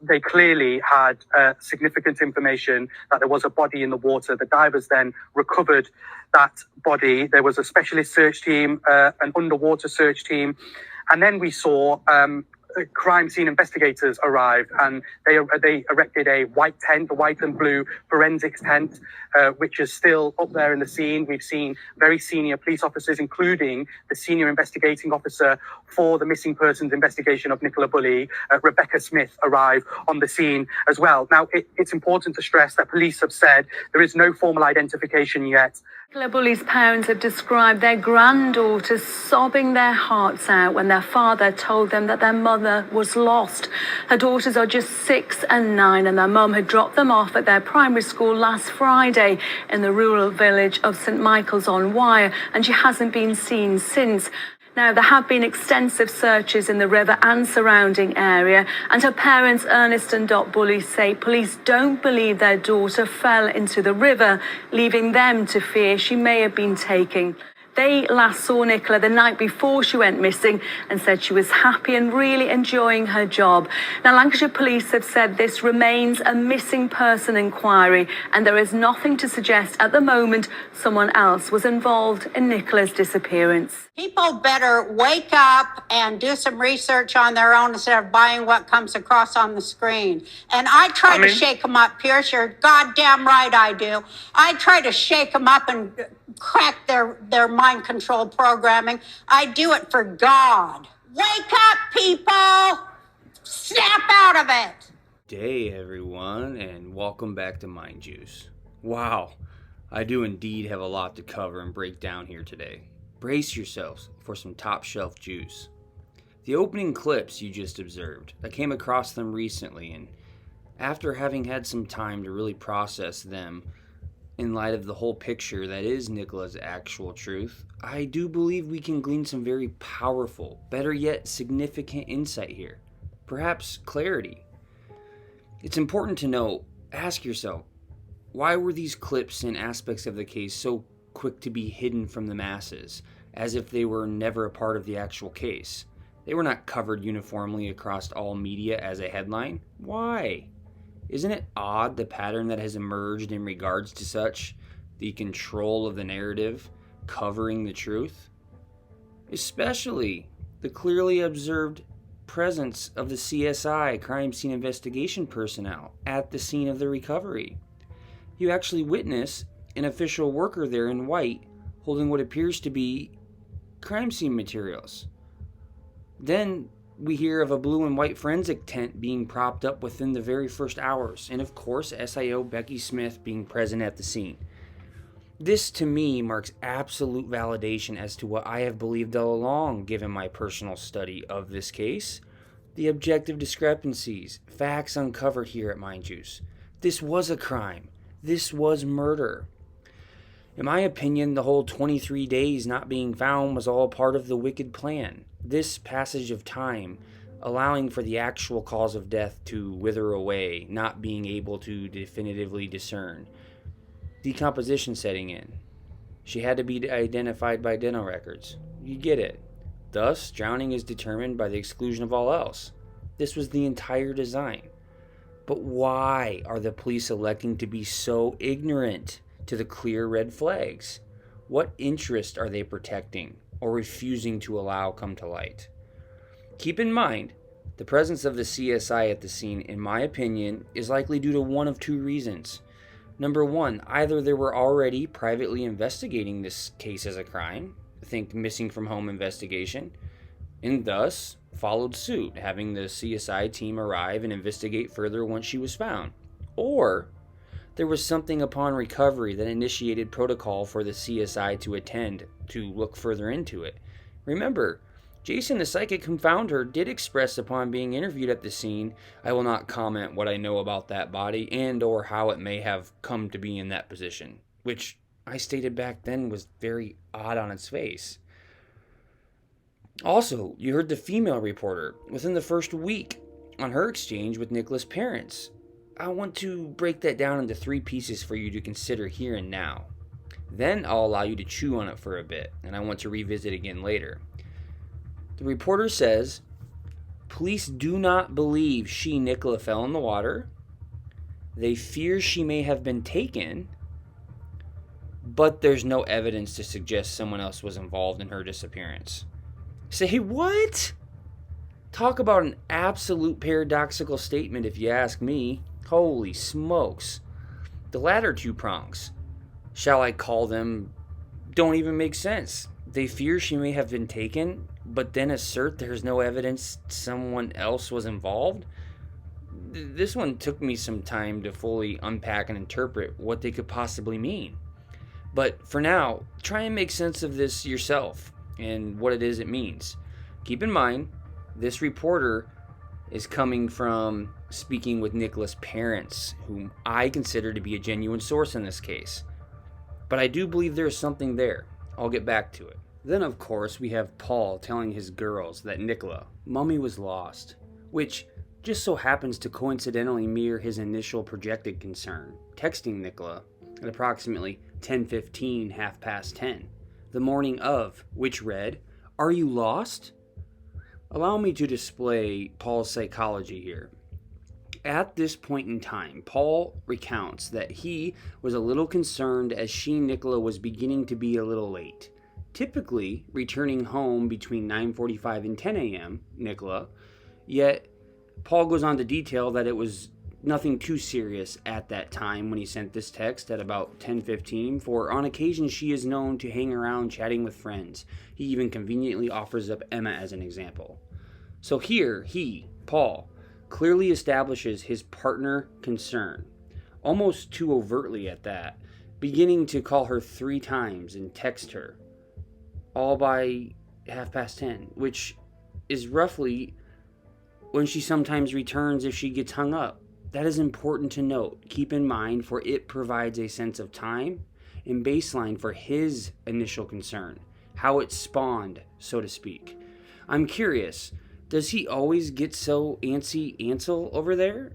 They clearly had significant information that there was a body in the water. The divers then recovered that body. There was a specialist search team, an underwater search team. And then we saw crime scene investigators arrived, and they erected a white tent, a white and blue forensics tent, which is still up there in the scene. We've seen very senior police officers, including the senior investigating officer for the missing persons investigation of Nicola Bulley, Rebecca Smith, arrive on the scene as well. Now, it's important to stress that police have said there is no formal identification yet. Nicola Bulley's parents have described their granddaughters sobbing their hearts out when their father told them that their mother was lost. Her daughters are just 6 and 9, and their mum had dropped them off at their primary school last Friday in the rural village of St Michael's on Wyre, and she hasn't been seen since. Now, there have been extensive searches in the river and surrounding area, and her parents, Ernest and Dot Bulley, say police don't believe their daughter fell into the river, leaving them to fear she may have been taken. They last saw Nicola the night before she went missing and said she was happy and really enjoying her job. Now, Lancashire police have said this remains a missing person inquiry, and there is nothing to suggest at the moment someone else was involved in Nicola's disappearance. People better wake up and do some research on their own instead of buying what comes across on the screen. And I try to shake them up, Pierce. You're goddamn right I do. I try to shake them up and crack their mind control programming. I do it for God. Wake up, people! Snap out of it! Day, everyone, and welcome back to Mind Juice. Wow, I do indeed have a lot to cover and break down here today. Brace yourselves for some top shelf juice. The opening clips you just observed, I came across them recently, and after having had some time to really process them in light of the whole picture that is Nicola's actual truth, I do believe we can glean some very powerful, better yet significant insight here. Perhaps clarity. It's important to know, ask yourself, why were these clips and aspects of the case so quick to be hidden from the masses, as if they were never a part of the actual case? They were not covered uniformly across all media as a headline. Why? Isn't it odd the pattern that has emerged in regards to such, the control of the narrative, covering the truth? Especially the clearly observed presence of the CSI, crime scene investigation personnel, at the scene of the recovery. You actually witness an official worker there in white holding what appears to be crime scene materials. Then we hear of a blue and white forensic tent being propped up within the very first hours, and of course SIO Becky Smith being present at the scene. This to me marks absolute validation as to what I have believed all along, given my personal study of this case. The objective discrepancies, facts uncovered here at Mind Juice. This was a crime. This was murder. In my opinion, the whole 23 days not being found was all part of the wicked plan. This passage of time, allowing for the actual cause of death to wither away, not being able to definitively discern. Decomposition setting in. She had to be identified by dental records. You get it. Thus, drowning is determined by the exclusion of all else. This was the entire design. But why are the police electing to be so ignorant to the clear red flags? What interest are they protecting or refusing to allow come to light? Keep in mind, the presence of the CSI at the scene, in my opinion, is likely due to one of two reasons. Number one, either they were already privately investigating this case as a crime, think missing from home investigation, and thus followed suit, having the CSI team arrive and investigate further once she was found. Or there was something upon recovery that initiated protocol for the CSI to attend to look further into it. Remember, Jason, the psychic who found her, did express upon being interviewed at the scene, "I will not comment what I know about that body and or how it may have come to be in that position," which I stated back then was very odd on its face. Also, you heard the female reporter within the first week on her exchange with Nicola's parents. I want to break that down into 3 pieces for you to consider here and now. Then I'll allow you to chew on it for a bit, and I want to revisit again later. The reporter says Police do not believe Nicola, fell in the water. They fear she may have been taken, but there's no evidence to suggest someone else was involved in her disappearance. Say what? Talk about an absolute paradoxical statement, if you ask me. Holy smokes. The latter two prongs, shall I call them, don't even make sense. They fear she may have been taken, but then assert there's no evidence someone else was involved. This one took me some time to fully unpack and interpret what they could possibly mean. But for now, try and make sense of this yourself and what it is it means. Keep in mind, this reporter is coming from speaking with Nicola's parents, whom I consider to be a genuine source in this case. But I do believe there is something there. I'll get back to it. Then, of course, we have Paul telling his girls that Nicola, Mummy, was lost, which just so happens to coincidentally mirror his initial projected concern, texting Nicola at approximately 10:15, 10:30, the morning of, which read, "Are you lost?" Allow me to display Paul's psychology here. At this point in time, Paul recounts that he was a little concerned as Nicola was beginning to be a little late, typically returning home between 9:45 and 10 a.m., Nicola, yet Paul goes on to detail that it was nothing too serious at that time when he sent this text at about 10:15, for on occasion she is known to hang around chatting with friends. He even conveniently offers up Emma as an example. So here, he, Paul, clearly establishes his partner concern, almost too overtly at that, beginning to call her 3 times and text her, all by 10:30, which is roughly when she sometimes returns if she gets hung up. That is important to note. Keep in mind, for it provides a sense of time and baseline for his initial concern, how it spawned, so to speak. I'm curious, does he always get so antsy Ansell over there?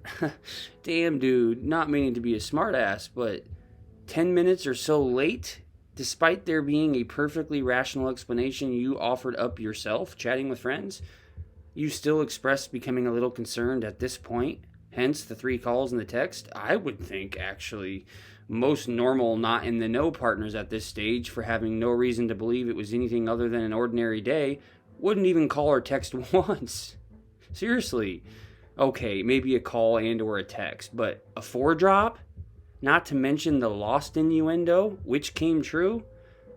Damn, dude, not meaning to be a smartass, but 10 minutes or so late, despite there being a perfectly rational explanation you offered up yourself, chatting with friends, you still expressed becoming a little concerned at this point, hence the 3 calls in the text. I would think, actually, most normal not in the know partners at this stage, for having no reason to believe it was anything other than an ordinary day, wouldn't even call or text once. Seriously. Okay, maybe a call and or a text, but a 4-drop? Not to mention the lost innuendo, which came true?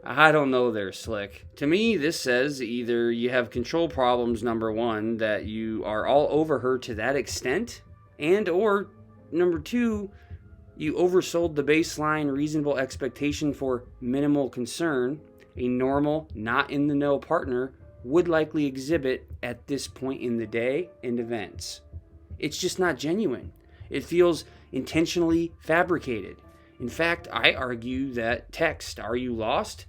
I don't know there, Slick. To me, this says either you have control problems, number 1, that you are all over her to that extent, and or, number 2, you oversold the baseline reasonable expectation for minimal concern a normal, not-in-the-know partner would likely exhibit at this point in the day and events. It's just not genuine. It feels intentionally fabricated. In fact, I argue that text, "Are you lost?"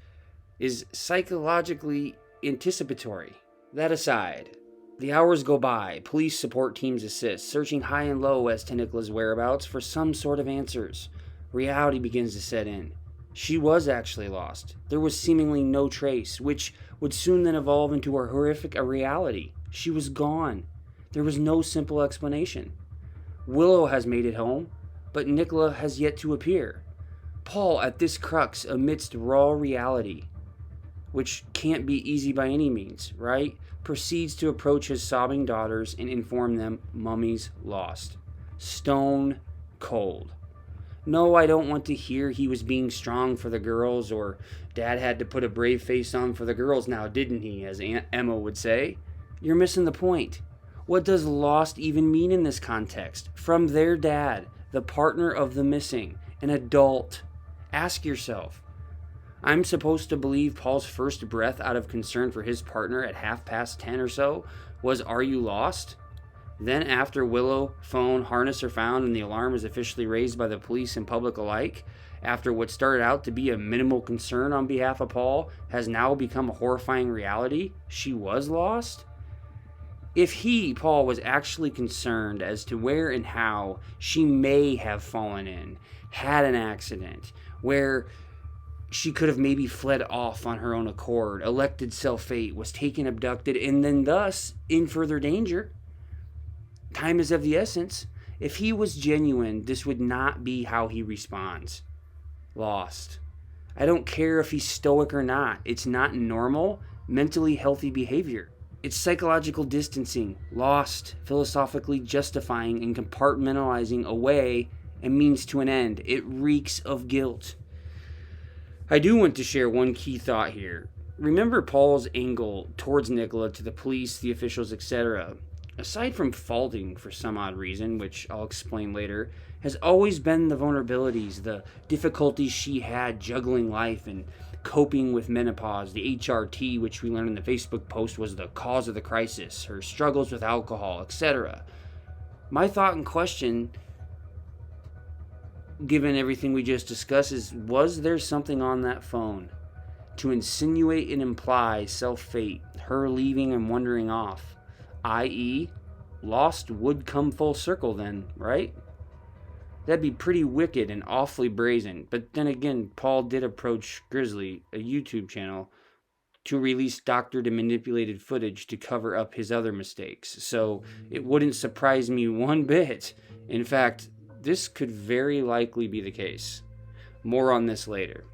is psychologically anticipatory. That aside, the hours go by, police support teams assist, searching high and low as to Nicola's whereabouts for some sort of answers. Reality begins to set in. She was actually lost. There was seemingly no trace, which would soon then evolve into a horrific reality. She was gone. There was no simple explanation. Willow has made it home, but Nicola has yet to appear. Paul, at this crux, amidst raw reality, which can't be easy by any means, right, proceeds to approach his sobbing daughters and inform them Mummy's lost. Stone cold. No, I don't want to hear he was being strong for the girls, or Dad had to put a brave face on for the girls now, didn't he, as Aunt Emma would say. You're missing the point. What does lost even mean in this context? From their dad, the partner of the missing, an adult. Ask yourself. I'm supposed to believe Paul's first breath out of concern for his partner at 10:30 or so was, "Are you lost?" Then after Willow, phone, harness are found and the alarm is officially raised by the police and public alike, after what started out to be a minimal concern on behalf of Paul has now become a horrifying reality, she was lost? If he, Paul, was actually concerned as to where and how she may have fallen in, had an accident, where she could have maybe fled off on her own accord, elected self-fate, was taken abducted, and then thus in further danger, Time is of the essence. If he was genuine, this would not be how he responds. Lost. I don't care if he's stoic or not. It's not normal, mentally healthy behavior. It's psychological distancing, lost, philosophically justifying and compartmentalizing away a means to an end. It reeks of guilt. I do want to share one key thought here. Remember Paul's angle towards Nicola to the police, the officials, etc. Aside from faulting for some odd reason, which I'll explain later, has always been the vulnerabilities, the difficulties she had juggling life and coping with menopause, the HRT, which we learned in the Facebook post was the cause of the crisis, her struggles with alcohol, etc. My thought and question, given everything we just discussed, is was there something on that phone to insinuate and imply self-fate, her leaving and wandering off, i.e., lost would come full circle then, right? That'd be pretty wicked and awfully brazen. But then again, Paul did approach Grizzly, a YouTube channel, to release doctored and manipulated footage to cover up his other mistakes. So it wouldn't surprise me one bit. In fact, this could very likely be the case. More on this later.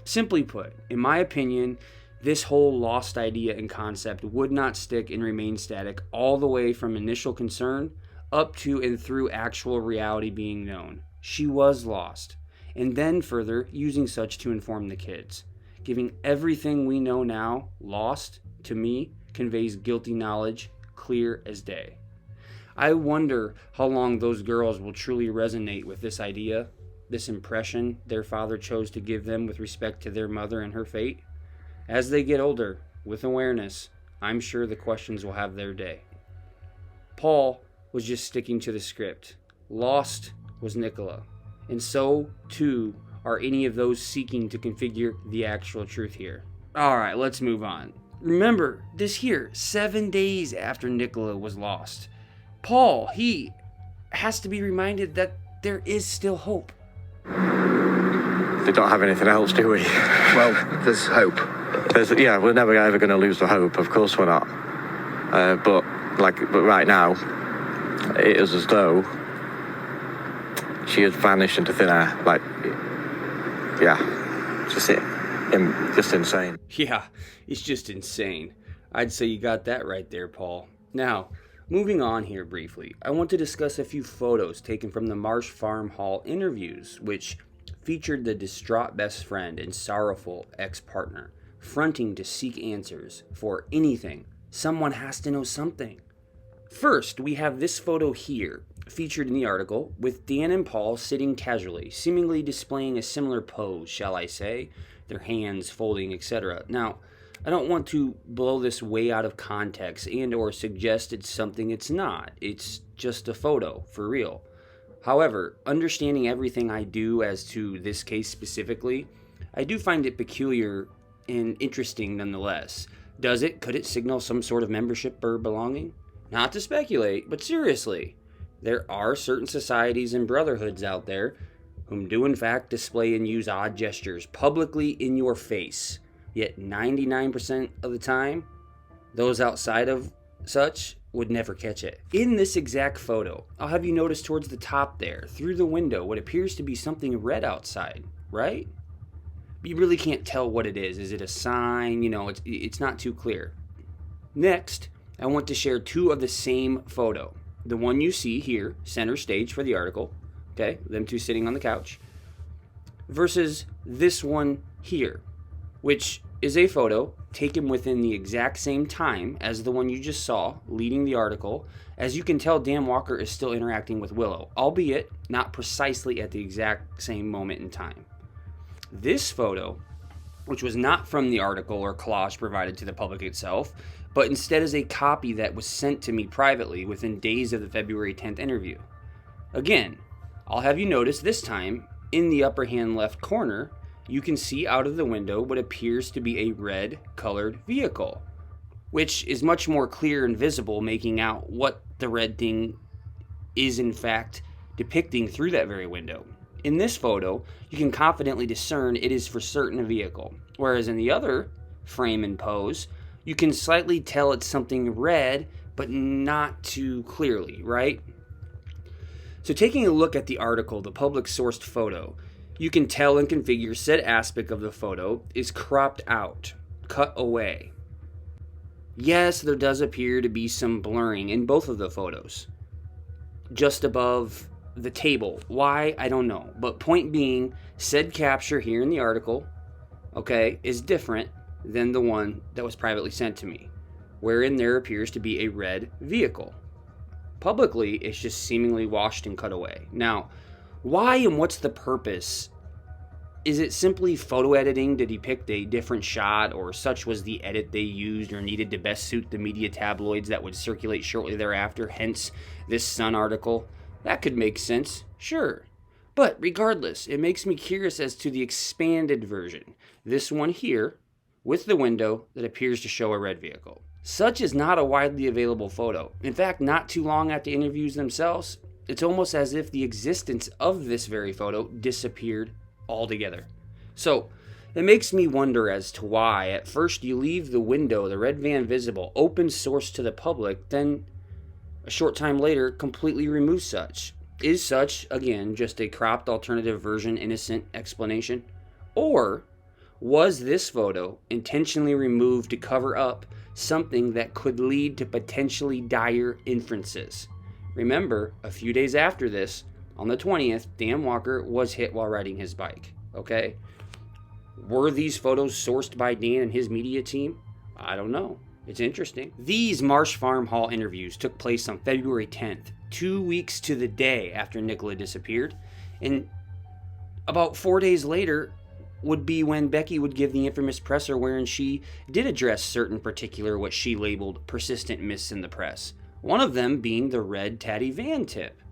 Simply put, in my opinion, this whole lost idea and concept would not stick and remain static all the way from initial concern up to and through actual reality being known. She was lost, and then further using such to inform the kids. Giving everything we know now, lost, to me, conveys guilty knowledge, clear as day. I wonder how long those girls will truly resonate with this idea, this impression their father chose to give them with respect to their mother and her fate. As they get older, with awareness, I'm sure the questions will have their day. Paul was just sticking to the script. Lost was Nicola. And so, too, are any of those seeking to configure the actual truth here. Alright, let's move on. Remember, this here, 7 days after Nicola was lost. Paul, he has to be reminded that there is still hope. They don't have anything else, do we? Well, there's hope. We're never ever going to lose the hope. Of course we're not. But right now, it is as though she has vanished into thin air. Just insane. Yeah, it's just insane. I'd say you got that right there, Paul. Now, moving on here briefly, I want to discuss a few photos taken from the Marsh Farm Hall interviews, which featured the distraught best friend and sorrowful ex-partner, fronting to seek answers for anything. Someone has to know something. First, we have this photo here, featured in the article, with Dan and Paul sitting casually, seemingly displaying a similar pose, shall I say, their hands folding, etc. Now, I don't want to blow this way out of context and or suggest it's something it's not. It's just a photo, for real. However, understanding everything I do as to this case specifically, I do find it peculiar and interesting nonetheless. Could it signal some sort of membership or belonging? Not to speculate, but seriously, there are certain societies and brotherhoods out there whom do in fact display and use odd gestures publicly in your face. Yet 99% of the time, those outside of such would never catch it. In this exact photo, I'll have you notice towards the top there, through the window, what appears to be something red outside, right? You really can't tell what it is. Is it a sign? It's not too clear. Next, I want to share two of the same photo. The one you see here, center stage for the article, okay, them two sitting on the couch, versus this one here, which is a photo taken within the exact same time as the one you just saw leading the article. As you can tell, Dan Walker is still interacting with Willow, albeit not precisely at the exact same moment in time. This photo, which was not from the article or collage provided to the public itself, but instead is a copy that was sent to me privately within days of the February 10th interview. Again, I'll have you notice this time, in the upper hand left corner, you can see out of the window what appears to be a red-colored vehicle, which is much more clear and visible, making out what the red thing is in fact depicting through that very window. In this photo, you can confidently discern it is for certain a vehicle, whereas in the other frame and pose, you can slightly tell it's something red, but not too clearly, right? So taking a look at the article, the public sourced photo, you can tell and configure said aspect of the photo is cropped out, cut away. Yes, there does appear to be some blurring in both of the photos, just above the table. Why? I don't know. But point being, said capture here in the article, okay, is different than the one that was privately sent to me, wherein there appears to be a red vehicle. Publicly, it's just seemingly washed and cut away. Now, why and what's the purpose? Is it simply photo editing to depict a different shot, or such was the edit they used or needed to best suit the media tabloids that would circulate shortly thereafter, hence this Sun article? That could make sense, sure. But regardless, it makes me curious as to the expanded version. This one here, with the window that appears to show a red vehicle. Such is not a widely available photo. In fact, not too long after the interviews themselves, it's almost as if the existence of this very photo disappeared altogether. So, it makes me wonder as to why, at first you leave the window, the red van visible, open source to the public, then a short time later completely remove such. Is such, again, just a cropped alternative version, innocent explanation? Or was this photo intentionally removed to cover up something that could lead to potentially dire inferences? Remember, a few days after this, on the 20th, Dan Walker was hit while riding his bike, okay? Were these photos sourced by Dan and his media team? I don't know. It's interesting. These Marsh Farm Hall interviews took place on February 10th, 2 weeks to the day after Nicola disappeared, and about 4 days later would be when Becky would give the infamous presser wherein she did address certain particular what she labeled persistent myths in the press. One of them being the red Taddy van tip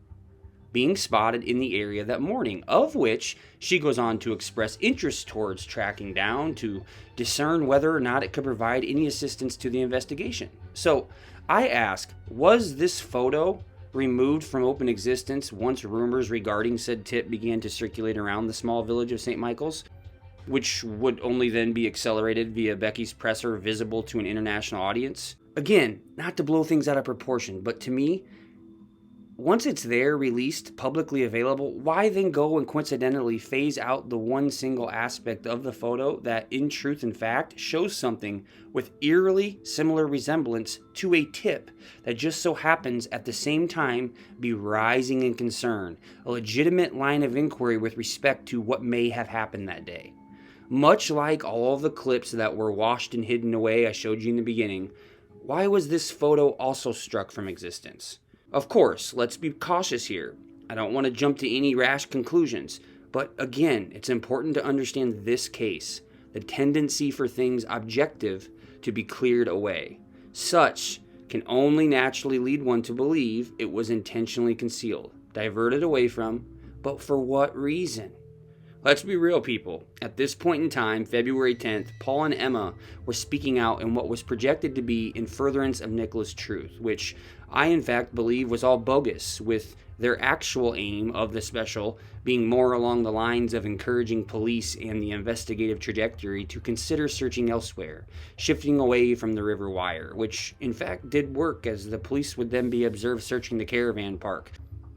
being spotted in the area that morning, of which she goes on to express interest towards tracking down to discern whether or not it could provide any assistance to the investigation. So I ask, was this photo removed from open existence once rumors regarding said tip began to circulate around the small village of St. Michael's, which would only then be accelerated via Becky's presser visible to an international audience? Again, not to blow things out of proportion, but to me, once it's there, released, publicly available, why then go and coincidentally phase out the one single aspect of the photo that, in truth and fact, shows something with eerily similar resemblance to a tip that just so happens at the same time be rising in concern, a legitimate line of inquiry with respect to what may have happened that day? Much like all of the clips that were washed and hidden away I showed you in the beginning, why was this photo also struck from existence? Of course, let's be cautious here. I don't want to jump to any rash conclusions, but again, it's important to understand this case, the tendency for things objective to be cleared away. Such can only naturally lead one to believe it was intentionally concealed, diverted away from, but for what reason? Let's be real, people. At this point in time, February 10th, Paul and Emma were speaking out in what was projected to be in furtherance of Nicola's truth, which I in fact believe was all bogus, with their actual aim of the special being more along the lines of encouraging police and the investigative trajectory to consider searching elsewhere, shifting away from the river wire, which in fact did work, as the police would then be observed searching the caravan park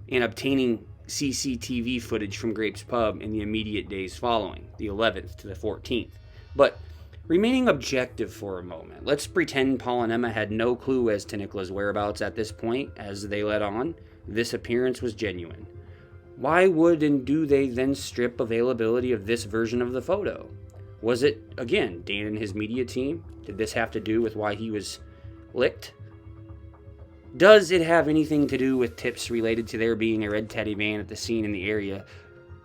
and obtaining CCTV footage from Grape's Pub in the immediate days following, the 11th to the 14th. But remaining objective for a moment, let's pretend Paul and Emma had no clue as to Nicola's whereabouts at this point. As they led on, this appearance was genuine. Why would and do they then strip availability of this version of the photo? Was it, again, Dan and his media team? Did this have to do with why he was licked? Does it have anything to do with tips related to there being a red Teddy van at the scene in the area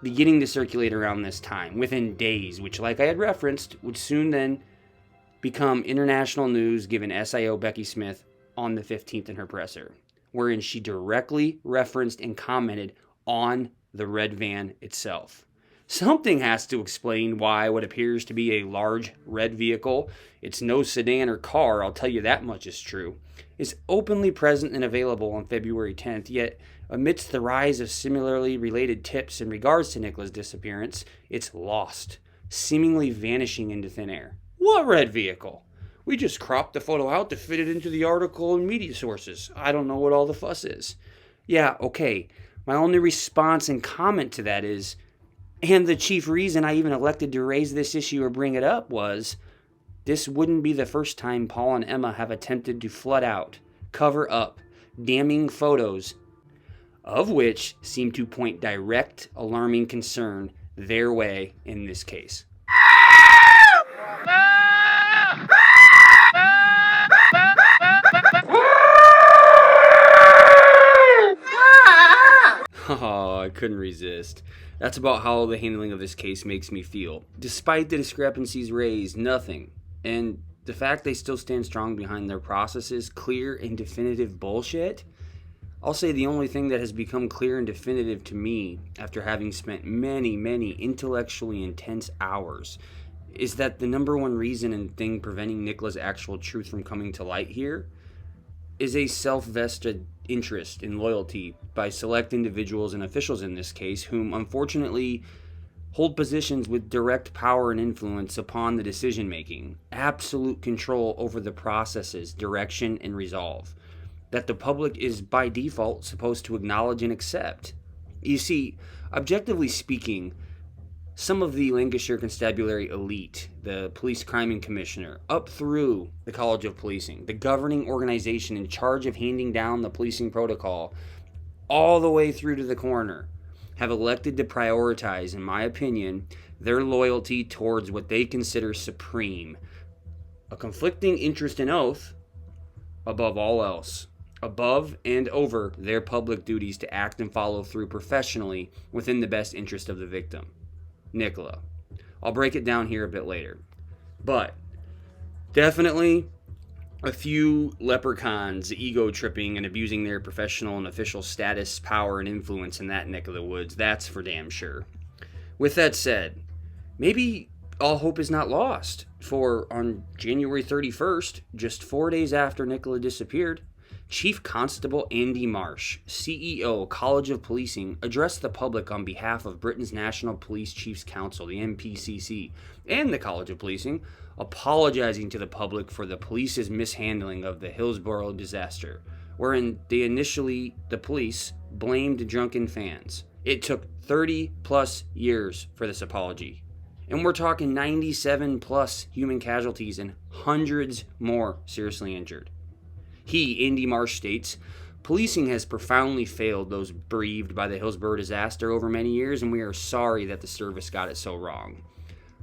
beginning to circulate around this time, within days, which, like I had referenced, would soon then become international news given SIO Becky Smith on the 15th in her presser, wherein she directly referenced and commented on the red van itself? Something has to explain why what appears to be a large red vehicle, it's no sedan or car, I'll tell you that much is true, is openly present and available on February 10th, yet amidst the rise of similarly related tips in regards to Nicola's disappearance, it's lost, seemingly vanishing into thin air. What red vehicle? We just cropped the photo out to fit it into the article and media sources. I don't know what all the fuss is. Yeah, okay. My only response and comment to that is, and the chief reason I even elected to raise this issue or bring it up was, this wouldn't be the first time Paul and Emma have attempted to flood out, cover up, damning photos, of which seem to point direct, alarming concern their way in this case. Oh, I couldn't resist. That's about how the handling of this case makes me feel. Despite the discrepancies raised, nothing. And the fact they still stand strong behind their processes, clear and definitive bullshit. I'll say the only thing that has become clear and definitive to me, after having spent many, many intellectually intense hours, is that the number one reason and thing preventing Nicola's actual truth from coming to light here is a self-vested interest and loyalty by select individuals and officials in this case, whom unfortunately hold positions with direct power and influence upon the decision-making, absolute control over the processes, direction, and resolve, that the public is by default supposed to acknowledge and accept. You see, objectively speaking, some of the Lancashire constabulary elite, the police crime commissioner, up through the College of Policing, the governing organization in charge of handing down the policing protocol, all the way through to the coroner, have elected to prioritize, in my opinion, their loyalty towards what they consider supreme, a conflicting interest and oath above all else, above and over their public duties to act and follow through professionally within the best interest of the victim, Nicola. I'll break it down here a bit later. But definitely a few leprechauns ego-tripping and abusing their professional and official status, power, and influence in that neck of the woods. That's for damn sure. With that said, maybe all hope is not lost, for on January 31st, just 4 days after Nicola disappeared, Chief Constable Andy Marsh, CEO, College of Policing, addressed the public on behalf of Britain's National Police Chiefs Council, the NPCC, and the College of Policing, apologizing to the public for the police's mishandling of the Hillsborough disaster, wherein the police blamed drunken fans. It took 30 plus years for this apology. And we're talking 97 plus human casualties and hundreds more seriously injured. He, Andy Marsh, states, policing has profoundly failed those bereaved by the Hillsborough disaster over many years, and we are sorry that the service got it so wrong.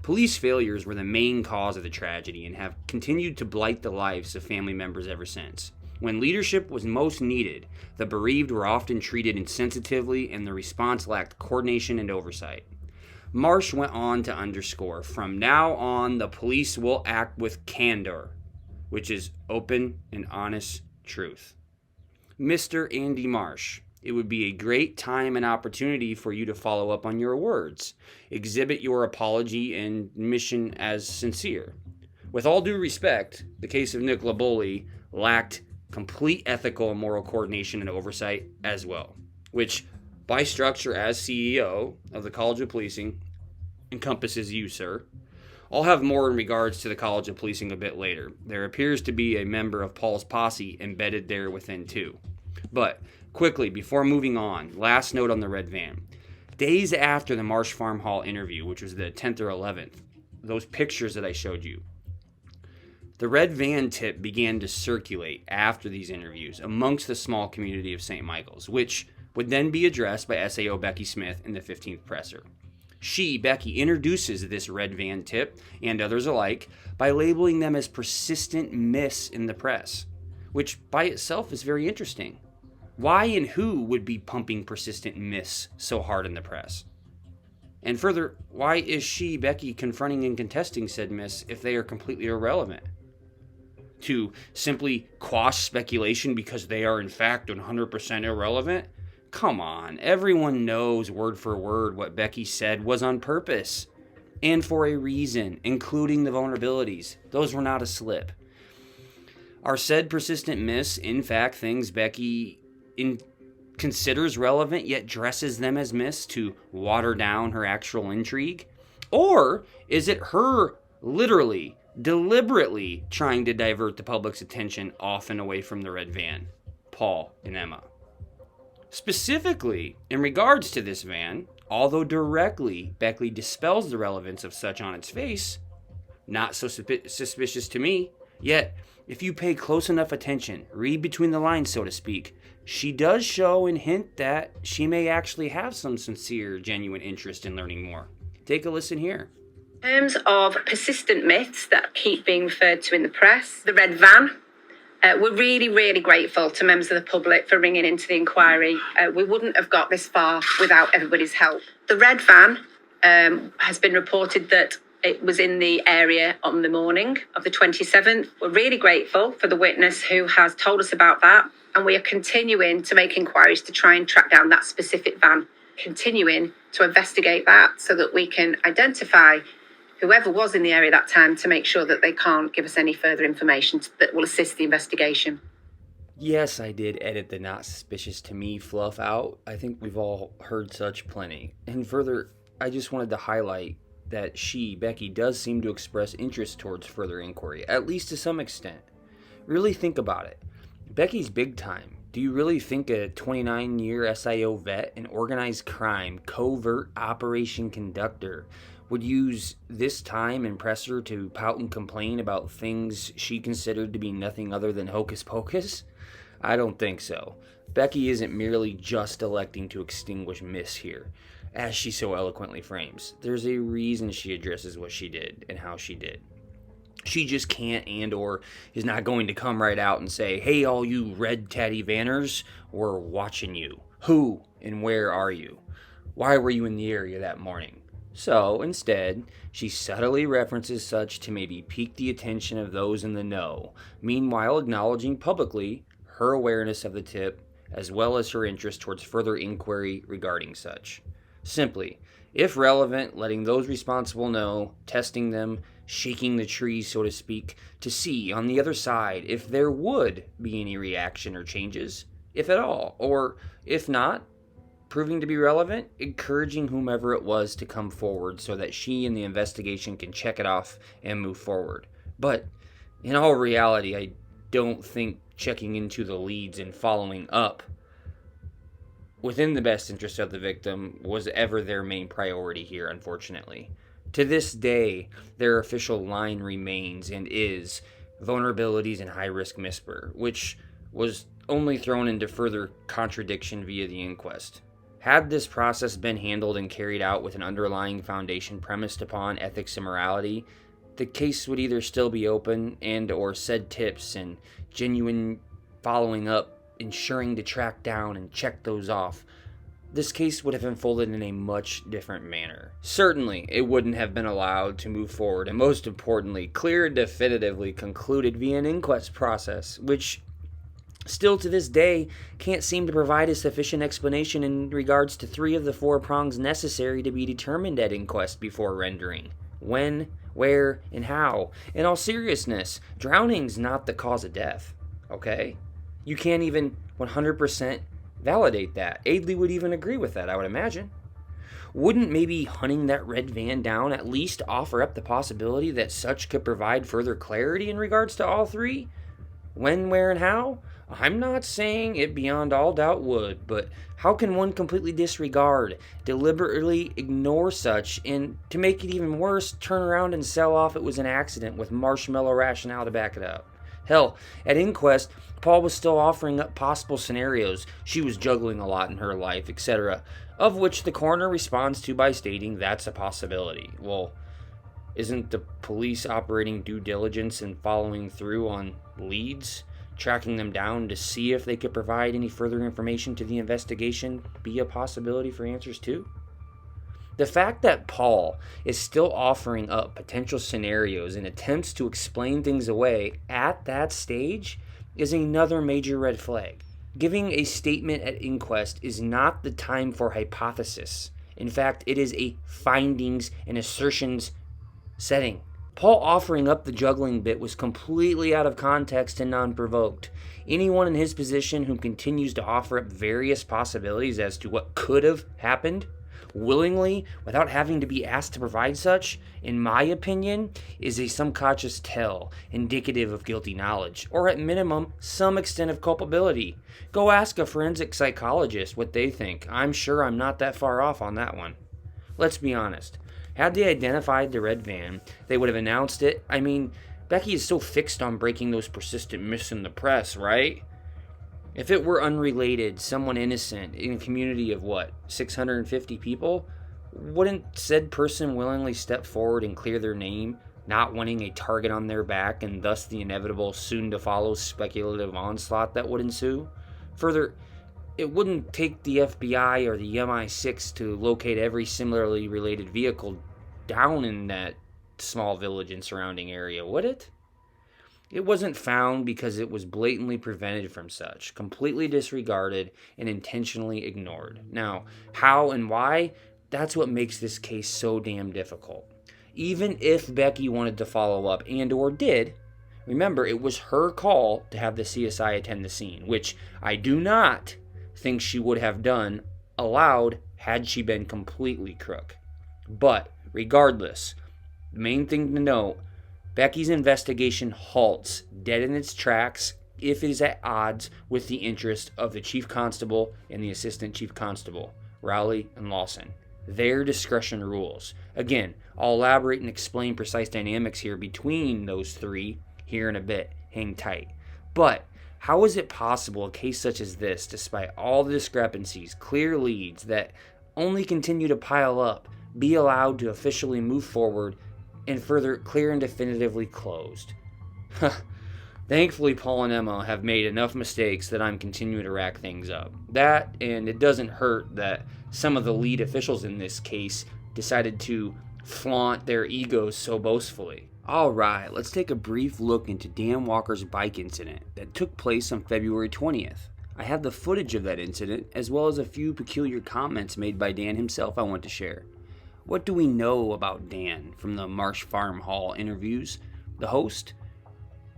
Police failures were the main cause of the tragedy and have continued to blight the lives of family members ever since. When leadership was most needed, the bereaved were often treated insensitively, and the response lacked coordination and oversight. Marsh went on to underscore, from now on, the police will act with candor, which is open and honest truth. Mr. Andy Marsh, it would be a great time and opportunity for you to follow up on your words. Exhibit your apology and mission as sincere. With all due respect, the case of Nicola Bulley lacked complete ethical and moral coordination and oversight as well, which, by structure as CEO of the College of Policing, encompasses you, sir. I'll have more in regards to the College of Policing a bit later. There appears to be a member of Paul's posse embedded there within too. But, quickly, before moving on, last note on the red van. Days after the Marsh Farm Hall interview, which was the 10th or 11th, those pictures that I showed you, the red van tip began to circulate after these interviews amongst the small community of St. Michael's, which would then be addressed by SIO Becky Smith in the 15th presser. She, Becky, introduces this red van tip, and others alike, by labeling them as persistent myths in the press, which by itself is very interesting. Why and who would be pumping persistent myths so hard in the press? And further, why is she, Becky, confronting and contesting said myths if they are completely irrelevant? To simply quash speculation because they are in fact 100% irrelevant? Come on, everyone knows word for word what Becky said was on purpose, and for a reason, including the vulnerabilities. Those were not a slip. Are said persistent myths, in fact, things Becky considers relevant yet dresses them as myths to water down her actual intrigue? Or is it her literally deliberately trying to divert the public's attention off and away from the red van, Paul and Emma. Specifically, in regards to this van, although directly Beckley dispels the relevance of such on its face, not so suspicious to me, yet if you pay close enough attention, read between the lines so to speak, she does show and hint that she may actually have some sincere, genuine interest in learning more. Take a listen here. In terms of persistent myths that keep being referred to in the press, the red van, we're really, really grateful to members of the public for ringing into the inquiry. We wouldn't have got this far without everybody's help. The red van has been reported that it was in the area on the morning of the 27th. We're really grateful for the witness who has told us about that, and we are continuing to make inquiries to try and track down that specific van, continuing to investigate that so that we can identify whoever was in the area that time to make sure that they can't give us any further information that will assist the investigation. Yes, I did edit the not suspicious to me fluff out. I think we've all heard such plenty. And further, I just wanted to highlight that she, Becky, does seem to express interest towards further inquiry, at least to some extent. Really think about it. Becky's big time. Do you really think a 29-year SIO vet, an organized crime, covert operation conductor, would use this time and press her to pout and complain about things she considered to be nothing other than hocus pocus? I don't think so. Becky isn't merely just electing to extinguish myths here, as she so eloquently frames. There's a reason she addresses what she did and how she did. She just can't and or is not going to come right out and say, "Hey, all you red tatty vanners, we're watching you. Who and where are you? Why were you in the area that morning?" So, instead, she subtly references such to maybe pique the attention of those in the know, meanwhile acknowledging publicly her awareness of the tip, as well as her interest towards further inquiry regarding such. Simply, if relevant, letting those responsible know, testing them, shaking the trees, so to speak, to see on the other side if there would be any reaction or changes, if at all, or if not, proving to be relevant, encouraging whomever it was to come forward so that she and the investigation can check it off and move forward. But in all reality, I don't think checking into the leads and following up within the best interest of the victim was ever their main priority here, unfortunately. To this day, their official line remains and is vulnerabilities and high-risk MISPR, which was only thrown into further contradiction via the inquest. Had this process been handled and carried out with an underlying foundation premised upon ethics and morality, the case would either still be open and or said tips and genuine following up, ensuring to track down and check those off. This case would have unfolded in a much different manner. Certainly, it wouldn't have been allowed to move forward, and most importantly, clear and definitively concluded via an inquest process, which still to this day can't seem to provide a sufficient explanation in regards to 3 of the 4 prongs necessary to be determined at inquest before rendering. When, where, and how. In all seriousness, drowning's not the cause of death, okay? You can't even 100% validate that. Adeley would even agree with that, I would imagine. Wouldn't maybe hunting that red van down at least offer up the possibility that such could provide further clarity in regards to all 3? When, where, and how? I'm not saying it beyond all doubt would, but how can one completely disregard, deliberately ignore such, and to make it even worse, turn around and sell off it was an accident with marshmallow rationale to back it up? Hell, at inquest, Paul was still offering up possible scenarios. She was juggling a lot in her life, etc., of which the coroner responds to by stating that's a possibility. Well, isn't the police operating due diligence and following through on leads, tracking them down to see if they could provide any further information to the investigation be a possibility for answers too? The fact that Paul is still offering up potential scenarios and attempts to explain things away at that stage is another major red flag. Giving a statement at inquest is not the time for hypothesis. In fact, it is a findings and assertions setting. Paul offering up the juggling bit was completely out of context and non-provoked. Anyone in his position who continues to offer up various possibilities as to what could have happened willingly without having to be asked to provide such, in my opinion, is a subconscious tell indicative of guilty knowledge, or at minimum, some extent of culpability. Go ask a forensic psychologist what they think. I'm sure I'm not that far off on that one. Let's be honest. Had they identified the red van, they would have announced it. I mean, Becky is so fixed on breaking those persistent myths in the press, right? If it were unrelated, someone innocent in a community of 650 people, wouldn't said person willingly step forward and clear their name, not wanting a target on their back and thus the inevitable soon-to-follow speculative onslaught that would ensue? Further, it wouldn't take the FBI or the MI6 to locate every similarly related vehicle down in that small village and surrounding area, would it? It wasn't found because it was blatantly prevented from such, completely disregarded, and intentionally ignored. Now, how and why? That's what makes this case so damn difficult. Even if Becky wanted to follow up and or did, remember, it was her call to have the CSI attend the scene, which I do not think she would have allowed had she been completely crook. But regardless, the main thing to note, Becky's investigation halts dead in its tracks if it is at odds with the interest of the Chief Constable and the Assistant Chief Constable, Rowley and Lawson. Their discretion rules. Again, I'll elaborate and explain precise dynamics here between those three here in a bit. Hang tight. But how is it possible a case such as this, despite all the discrepancies, clear leads that only continue to pile up, be allowed to officially move forward and further clear and definitively closed? Thankfully, Paul and Emma have made enough mistakes that I'm continuing to rack things up. That, and it doesn't hurt that some of the lead officials in this case decided to flaunt their egos so boastfully. Alright, let's take a brief look into Dan Walker's bike incident that took place on February 20th. I have the footage of that incident, as well as a few peculiar comments made by Dan himself I want to share. What do we know about Dan from the Marsh Farm Hall interviews? The host?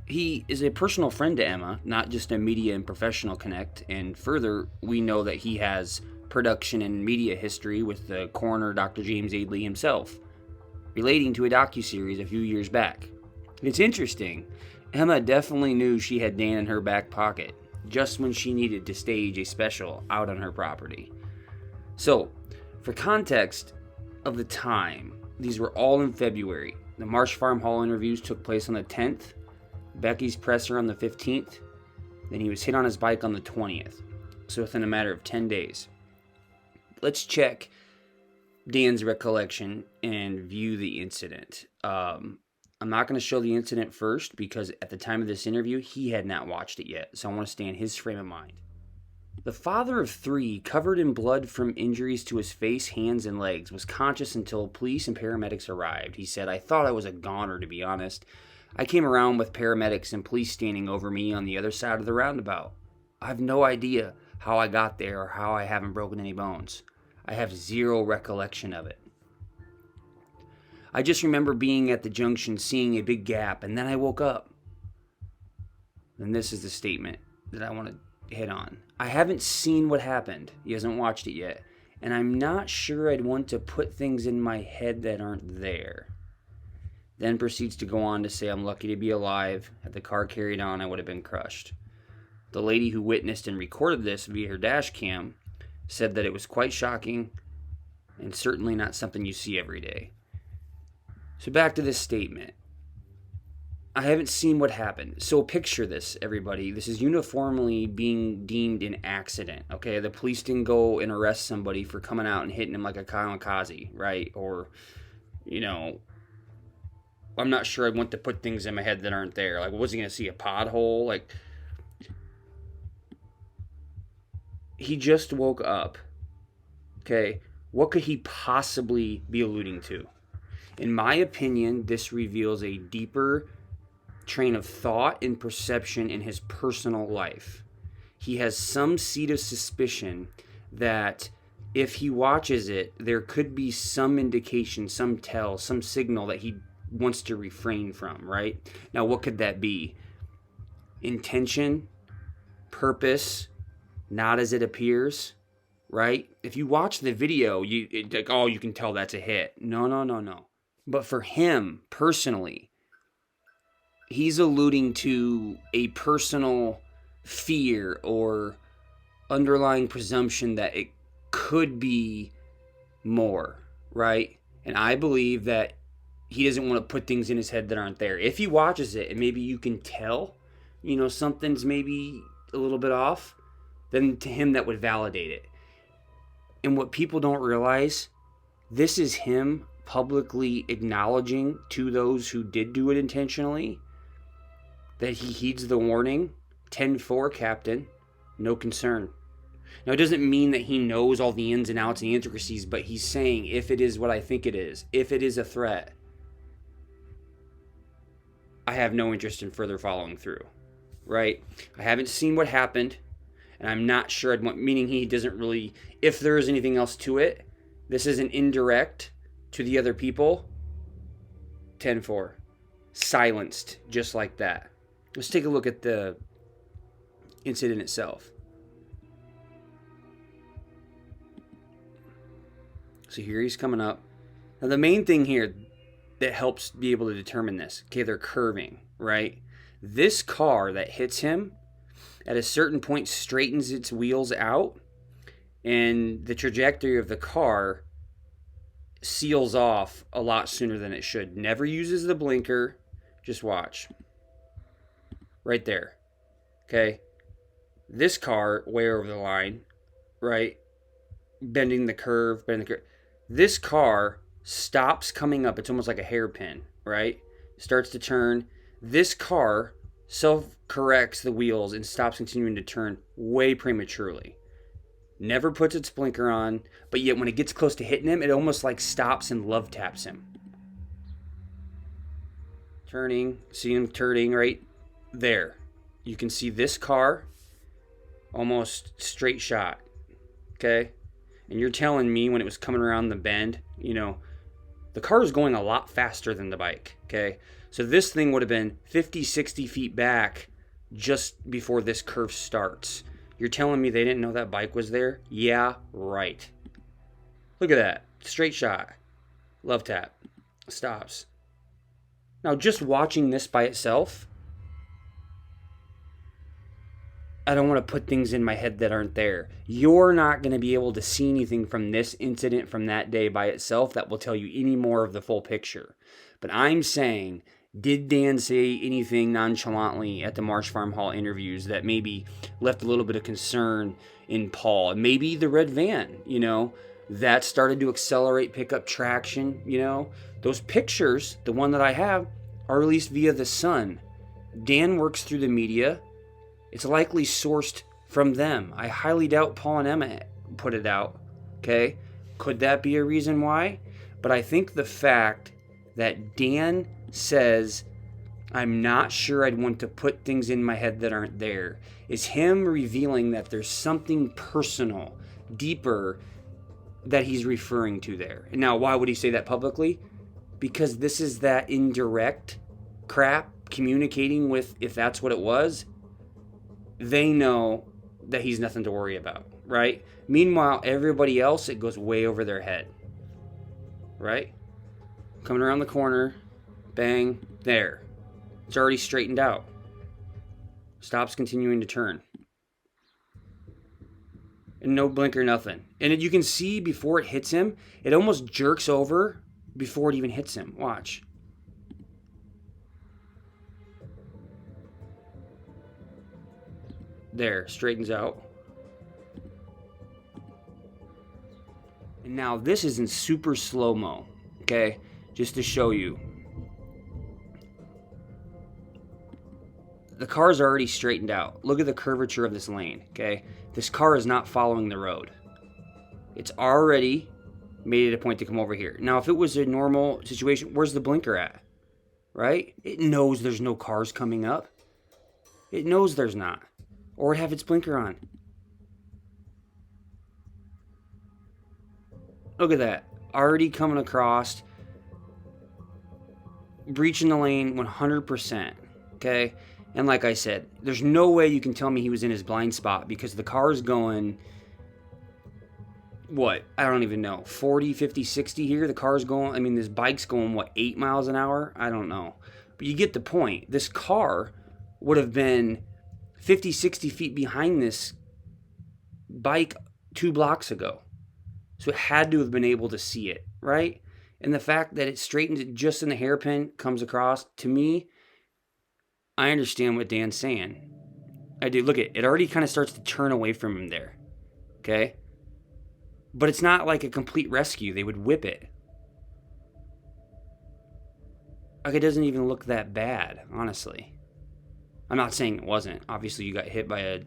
He is a personal friend to Emma, not just a media and professional connect, and further, we know that he has production and media history with the coroner Dr. James Adeley himself, relating to a docuseries a few years back. It's interesting, Emma definitely knew she had Dan in her back pocket, just when she needed to stage a special out on her property. So, for context of the time, these were all in February. The Marsh Farm Hall interviews took place on the 10th, Becky's presser on the 15th, then he was hit on his bike on the 20th, so within a matter of 10 days. Let's check Dan's recollection and view the incident. I'm not going to show the incident first because at the time of this interview, he had not watched it yet, so I want to stay in his frame of mind. The father of three, covered in blood from injuries to his face, hands, and legs, was conscious until police and paramedics arrived. He said, "I thought I was a goner, to be honest. I came around with paramedics and police standing over me on the other side of the roundabout. I have no idea how I got there or how I haven't broken any bones. I have zero recollection of it. I just remember being at the junction, seeing a big gap, and then I woke up." And this is the statement that I want to hit on. "I haven't seen what happened." He hasn't watched it yet. "And I'm not sure I'd want to put things in my head that aren't there." Then proceeds to go on to say, "I'm lucky to be alive. Had the car carried on, I would have been crushed." The lady who witnessed and recorded this via her dash cam said that it was quite shocking and certainly not something you see every day. So back to this statement. I haven't seen what happened. So picture this, everybody. This is uniformly being deemed an accident, okay? The police didn't go and arrest somebody for coming out and hitting him like a kamikaze, right? Or, I'm not sure I'd want to put things in my head that aren't there. Like, was he going to see a pothole? Like, he just woke up, okay? What could he possibly be alluding to? In my opinion, this reveals a deeper train of thought and perception in his personal life. He has some seed of suspicion that if he watches it, there could be some indication, some tell, some signal that he wants to refrain from, right? Now, what could that be? Intention, purpose, not as it appears. right? If you watch the video, you can tell that's a hit. No. But for him personally, he's alluding to a personal fear or underlying presumption that it could be more, right? And I believe that he doesn't want to put things in his head that aren't there. If he watches it and maybe you can tell, something's maybe a little bit off, then to him that would validate it. And what people don't realize, this is him publicly acknowledging to those who did do it intentionally that he heeds the warning. 10-4, Captain, no concern. Now, it doesn't mean that he knows all the ins and outs and the intricacies, but he's saying, if it is what I think it is, if it is a threat, I have no interest in further following through, right? I haven't seen what happened, and I'm not sure meaning he doesn't really, if there is anything else to it, this is an indirect to the other people. 10-4. Silenced, just like that. Let's take a look at the incident itself. So here he's coming up. Now the main thing here that helps be able to determine this, okay, they're curving, right? This car that hits him at a certain point straightens its wheels out, and the trajectory of the car seals off a lot sooner than it should. Never uses the blinker. Just watch. Right there. Okay. This car, way over the line, right? Bending the curve. This car stops coming up. It's almost like a hairpin, right? Starts to turn. This car self-corrects the wheels and stops continuing to turn way prematurely. Never puts its blinker on, but yet when it gets close to hitting him, it almost like stops and love taps him. Turning, see him turning right there. You can see this car almost straight shot, okay? And you're telling me when it was coming around the bend, the car is going a lot faster than the bike, okay? So this thing would have been 50, 60 feet back just before this curve starts. You're telling me they didn't know that bike was there? Yeah, right. Look at that. Straight shot. Love tap. Stops. Now, just watching this by itself, I don't want to put things in my head that aren't there. You're not going to be able to see anything from this incident from that day by itself that will tell you any more of the full picture. But I'm saying, did Dan say anything nonchalantly at the Marsh Farm Hall interviews that maybe left a little bit of concern in Paul? And maybe the red van, that started to accelerate, pick up traction, Those pictures, the one that I have, are released via the Sun. Dan works through the media. It's likely sourced from them. I highly doubt Paul and Emma put it out, okay? Could that be a reason why? But I think the fact that Dan says, I'm not sure I'd want to put things in my head that aren't there, is him revealing that there's something personal, deeper, that he's referring to there. And now, why would he say that publicly? Because this is that indirect crap communicating with, if that's what it was, they know that he's nothing to worry about, right? Meanwhile, everybody else, it goes way over their head, right? Coming around the corner, bang, there. It's already straightened out. Stops continuing to turn. And no blinker, nothing. And you can see before it hits him, it almost jerks over before it even hits him. Watch. There, straightens out. And now this is in super slow-mo, okay? Just to show you. The car's already straightened out. Look at the curvature of this lane, okay? This car is not following the road. It's already made it a point to come over here. Now, if it was a normal situation, where's the blinker at? Right? It knows there's no cars coming up. It knows there's not. Or it'd have its blinker on. Look at that. Already coming across. Breaching the lane 100%. Okay? And like I said, there's no way you can tell me he was in his blind spot because the car's going what, I don't even know, 40, 50, 60 here. The car's going, this bike's going, 8 miles an hour? I don't know. But you get the point. This car would have been 50, 60 feet behind this bike 2 blocks ago. So it had to have been able to see it, right? And the fact that it straightens it just in the hairpin comes across, to me, I understand what Dan's saying. I do. Look, it already kind of starts to turn away from him there. Okay? But it's not like a complete rescue. They would whip it. Like, it doesn't even look that bad, honestly. I'm not saying it wasn't. Obviously, you got hit by a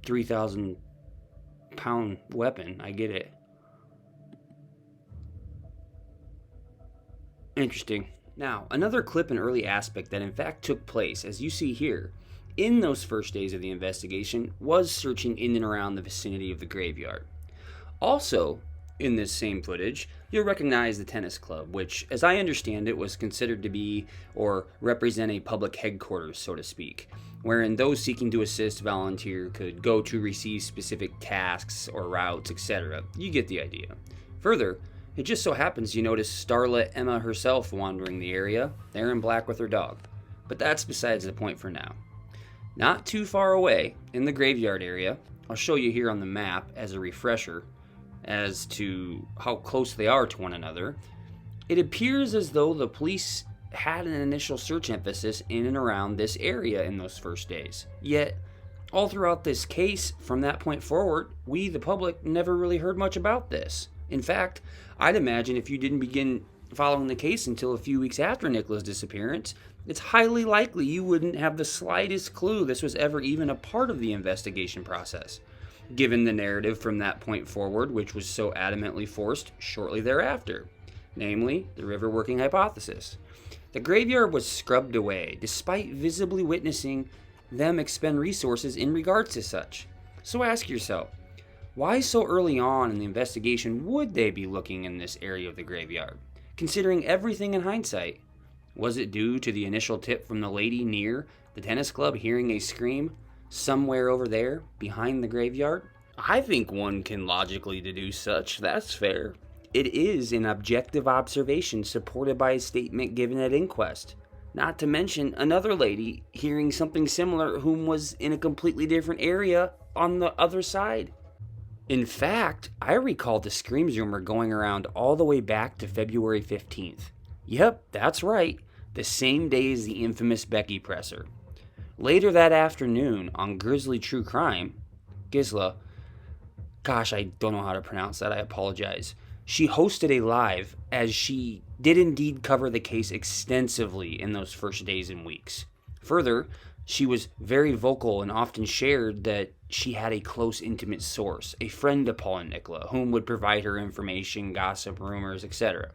3,000-pound weapon. I get it. Interesting. Now, another clip and early aspect that in fact took place, as you see here, in those first days of the investigation, was searching in and around the vicinity of the graveyard. Also, in this same footage, you'll recognize the tennis club, which, as I understand it, was considered to be or represent a public headquarters, so to speak, wherein those seeking to assist volunteer could go to receive specific tasks or routes, etc. You get the idea. Further, it just so happens you notice starlet Emma herself wandering the area, there in black with her dog. But that's besides the point for now. Not too far away, in the graveyard area, I'll show you here on the map as a refresher as to how close they are to one another, it appears as though the police had an initial search emphasis in and around this area in those first days. Yet, all throughout this case, from that point forward, we, the public, never really heard much about this. In fact, I'd imagine if you didn't begin following the case until a few weeks after Nicola's disappearance, it's highly likely you wouldn't have the slightest clue this was ever even a part of the investigation process, given the narrative from that point forward, which was so adamantly forced shortly thereafter, namely the river working hypothesis. The graveyard was scrubbed away, despite visibly witnessing them expend resources in regards to such. So ask yourself, why so early on in the investigation would they be looking in this area of the graveyard, considering everything in hindsight? Was it due to the initial tip from the lady near the tennis club hearing a scream somewhere over there behind the graveyard? I think one can logically deduce such. That's fair. It is an objective observation supported by a statement given at Inquest. Not to mention another lady hearing something similar whom was in a completely different area on the other side. In fact, I recall the screams rumor going around all the way back to February 15th. Yep, that's right. The same day as the infamous Becky presser. Later that afternoon on Grizzly True Crime, Gisla, gosh, I don't know how to pronounce that, I apologize. She hosted a live as she did indeed cover the case extensively in those first days and weeks. Further, she was very vocal and often shared that she had a close, intimate source, a friend to Paul and Nicola, whom would provide her information, gossip, rumors, etc.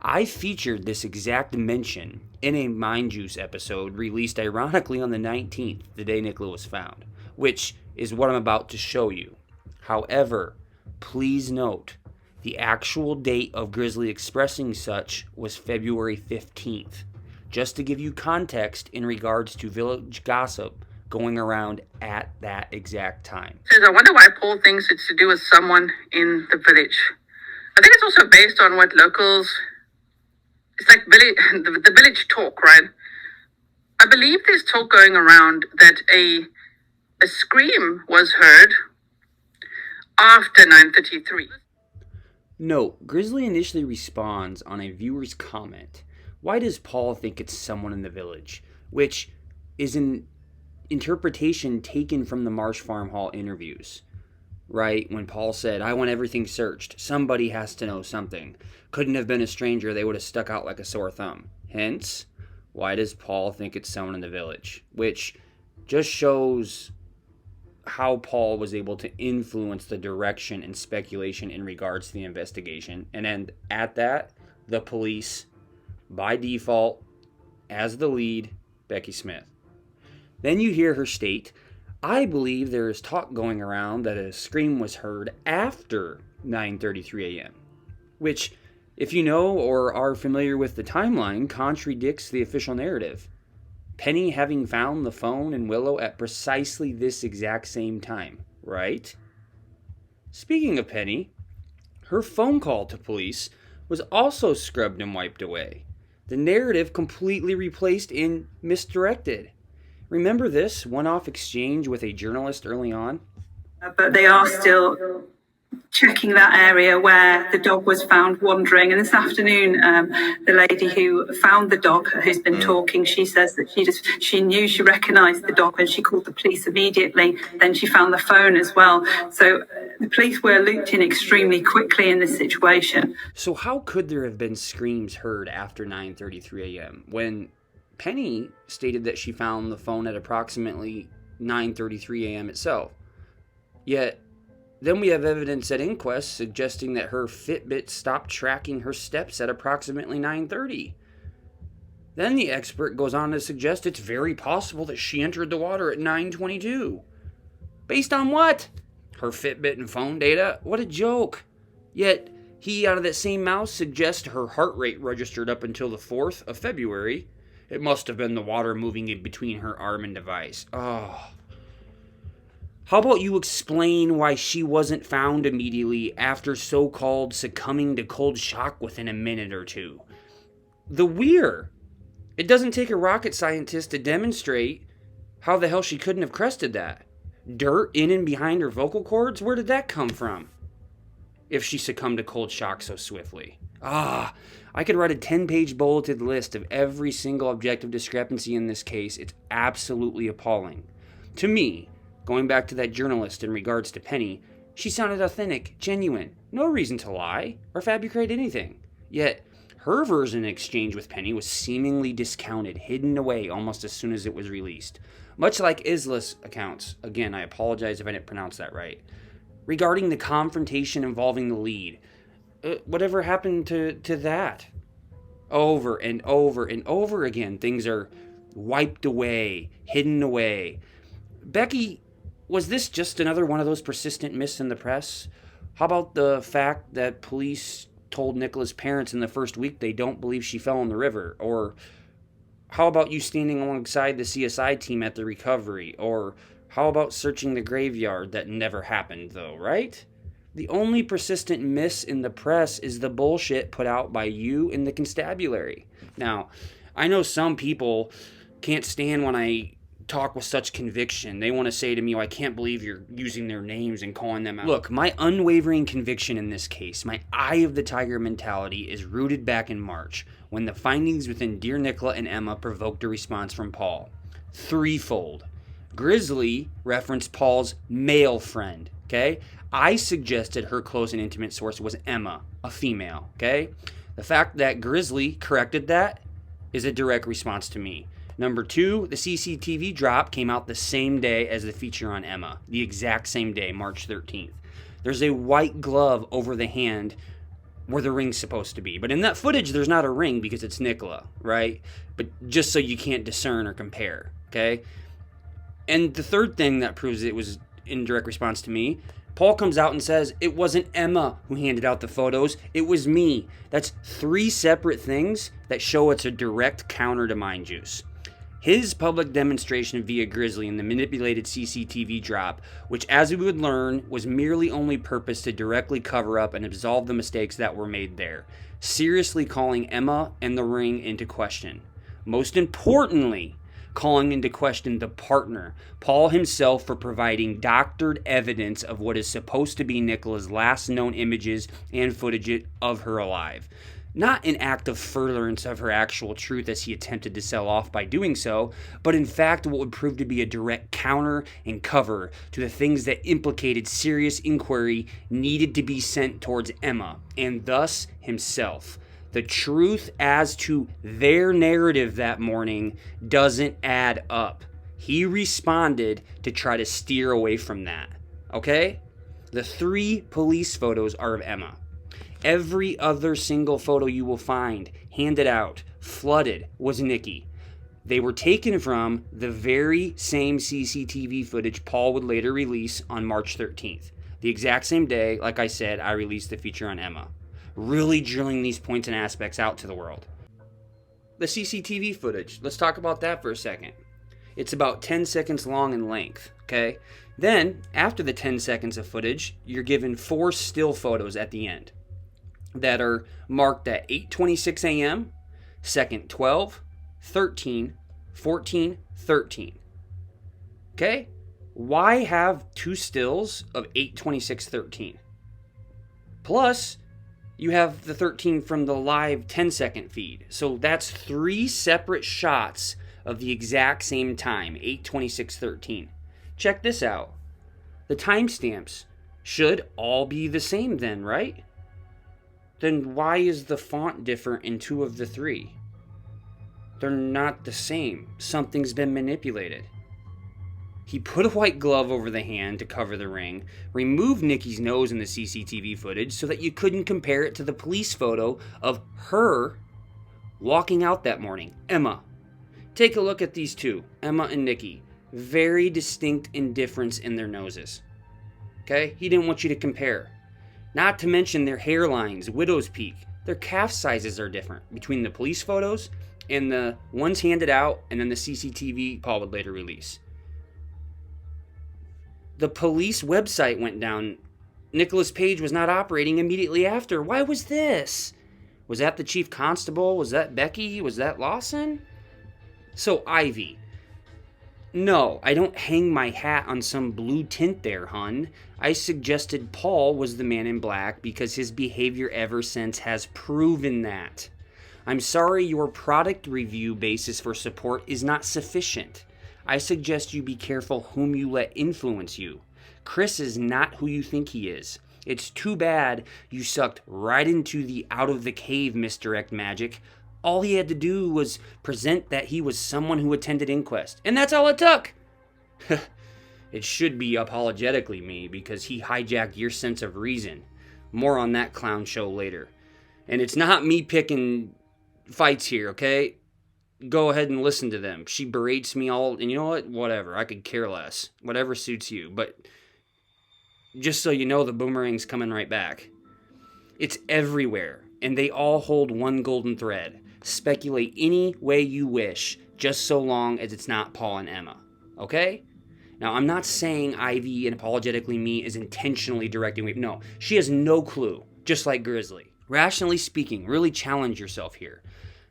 I featured this exact mention in a Mind Juice episode released ironically on the 19th, the day Nicola was found, which is what I'm about to show you. However, please note, the actual date of Grizzly expressing such was February 15th, just to give you context in regards to village gossip going around at that exact time. Says, I wonder why Paul thinks it's to do with someone in the village. I think it's also based on what locals, it's like the village talk, right? I believe there's talk going around that a scream was heard after 9:33. Note, Grizzly initially responds on a viewer's comment. Why does Paul think it's someone in the village? Which is an interpretation taken from the Marsh Farm Hall interviews. Right? When Paul said, I want everything searched. Somebody has to know something. Couldn't have been a stranger. They would have stuck out like a sore thumb. Hence, why does Paul think it's someone in the village? Which just shows how Paul was able to influence the direction and speculation in regards to the investigation. And then at that, the police, by default, as the lead, Becky Smith. Then you hear her state, I believe there is talk going around that a scream was heard after 9:33 a.m., which, if you know or are familiar with the timeline, contradicts the official narrative. Penny having found the phone in Willow at precisely this exact same time, right? Speaking of Penny, her phone call to police was also scrubbed and wiped away. The narrative completely replaced and misdirected. Remember this one-off exchange with a journalist early on? But they are still checking that area where the dog was found wandering. And this afternoon, the lady who found the dog, who's been talking, she says that she recognised the dog when she called the police immediately. Then she found the phone as well. So the police were looped in extremely quickly in this situation. So how could there have been screams heard after 9:33 a.m. when Penny stated that she found the phone at approximately 9:33 a.m. itself? Yet, then we have evidence at Inquest suggesting that her Fitbit stopped tracking her steps at approximately 9:30. Then the expert goes on to suggest it's very possible that she entered the water at 9:22. Based on what? Her Fitbit and phone data? What a joke. Yet, he out of that same mouth suggests her heart rate registered up until the 4th of February. It must have been the water moving in between her arm and device. Oh. How about you explain why she wasn't found immediately after so-called succumbing to cold shock within a minute or two? The weir. It doesn't take a rocket scientist to demonstrate how the hell she couldn't have crested that. Dirt in and behind her vocal cords? Where did that come from? If she succumbed to cold shock so swiftly. I could write a 10-page bulleted list of every single objective discrepancy in this case. It's absolutely appalling. To me, going back to that journalist in regards to Penny, she sounded authentic, genuine, no reason to lie or fabricate anything. Yet, her version in exchange with Penny was seemingly discounted, hidden away almost as soon as it was released. Much like Isla's accounts, again, I apologize if I didn't pronounce that right, regarding the confrontation involving the lead. Whatever happened to that? Over and over and over again, things are wiped away, hidden away. Becky, was this just another one of those persistent myths in the press? How about the fact that police told Nicola's parents in the first week they don't believe she fell in the river? Or how about you standing alongside the CSI team at the recovery? Or how about searching the graveyard that never happened though, right? The only persistent myths in the press is the bullshit put out by you in the constabulary. Now, I know some people can't stand when I talk with such conviction. They want to say to me, I can't believe you're using their names and calling them out. Look, my unwavering conviction in this case, my eye of the tiger mentality, is rooted back in March, when the findings within Dear Nicola and Emma provoked a response from Paul. Threefold. Grizzly referenced Paul's male friend, okay? I suggested her close and intimate source was Emma, a female, okay? The fact that Grizzly corrected that is a direct response to me. Number 2, the CCTV drop came out the same day as the feature on Emma, the exact same day, March 13th. There's a white glove over the hand where the ring's supposed to be. But in that footage, there's not a ring because it's Nicola, right? But just so you can't discern or compare, okay? And the third thing that proves it was in direct response to me, Paul comes out and says, it wasn't Emma who handed out the photos, it was me. That's 3 separate things that show it's a direct counter to Mind Juice. His public demonstration via Grizzly and the manipulated CCTV drop, which as we would learn, was merely only purposed to directly cover up and absolve the mistakes that were made there, seriously calling Emma and the ring into question. Most importantly, calling into question the partner, Paul himself, for providing doctored evidence of what is supposed to be Nicola's last known images and footage of her alive. Not an act of furtherance of her actual truth as he attempted to sell off by doing so, but in fact what would prove to be a direct counter and cover to the things that implicated serious inquiry needed to be sent towards Emma, and thus himself. The truth as to their narrative that morning doesn't add up. He responded to try to steer away from that. Okay? The 3 police photos are of Emma. Every other single photo you will find, handed out, flooded, was Nikki. They were taken from the very same CCTV footage Paul would later release on March 13th. The exact same day, like I said, I released the feature on Emma. Really drilling these points and aspects out to the world. The CCTV footage, let's talk about that for a second. It's about 10 seconds long in length, okay? Then, after the 10 seconds of footage, you're given 4 still photos at the end that are marked at 8:26 a.m., second 12, 13, 14, 13. Okay? Why have 2 stills of 8:26:13? Plus, you have the 13 from the live 10-second feed. So that's 3 separate shots of the exact same time, 8:26:13. Check this out. The timestamps should all be the same then, right? Then why is the font different in 2 of the 3? They're not the same. Something's been manipulated. He put a white glove over the hand to cover the ring, removed Nikki's nose in the CCTV footage so that you couldn't compare it to the police photo of her walking out that morning. Emma. Take a look at these two, Emma and Nikki. Very distinct difference in their noses. Okay? He didn't want you to compare. Not to mention their hairlines, widow's peak. Their calf sizes are different between the police photos and the ones handed out and then the CCTV Paul would later release. The police website went down. Nicola's page was not operating immediately after. Why was this? Was that the chief constable? Was that Becky? Was that Lawson? So, Ivy. No, I don't hang my hat on some blue tint there, hun. I suggested Paul was the man in black because his behavior ever since has proven that. I'm sorry your product review basis for support is not sufficient. I suggest you be careful whom you let influence you. Chris is not who you think he is. It's too bad you sucked right into the out of the cave misdirect magic. All he had to do was present that he was someone who attended Inquest. And that's all it took. It should be apologetically me because he hijacked your sense of reason. More on that clown show later. And it's not me picking fights here, okay? Go ahead and listen to them. She berates me all, and you know what? Whatever. I could care less. Whatever suits you. But just so you know, the boomerang's coming right back. It's everywhere, and they all hold one golden thread. Speculate any way you wish, just so long as it's not Paul and Emma. Okay? Now, I'm not saying Ivy and apologetically me is intentionally directing me. No, she has no clue, just like Grizzly. Rationally speaking, really challenge yourself here.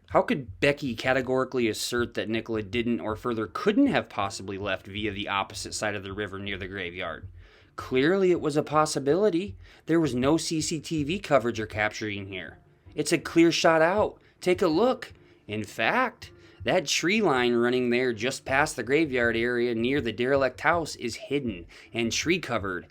How could Becky categorically assert that Nicola didn't or further couldn't have possibly left via the opposite side of the river near the graveyard? Clearly it was a possibility. There was no CCTV coverage or capturing here. It's a clear shot out. Take a look. In fact, that tree line running there just past the graveyard area near the derelict house is hidden and tree covered.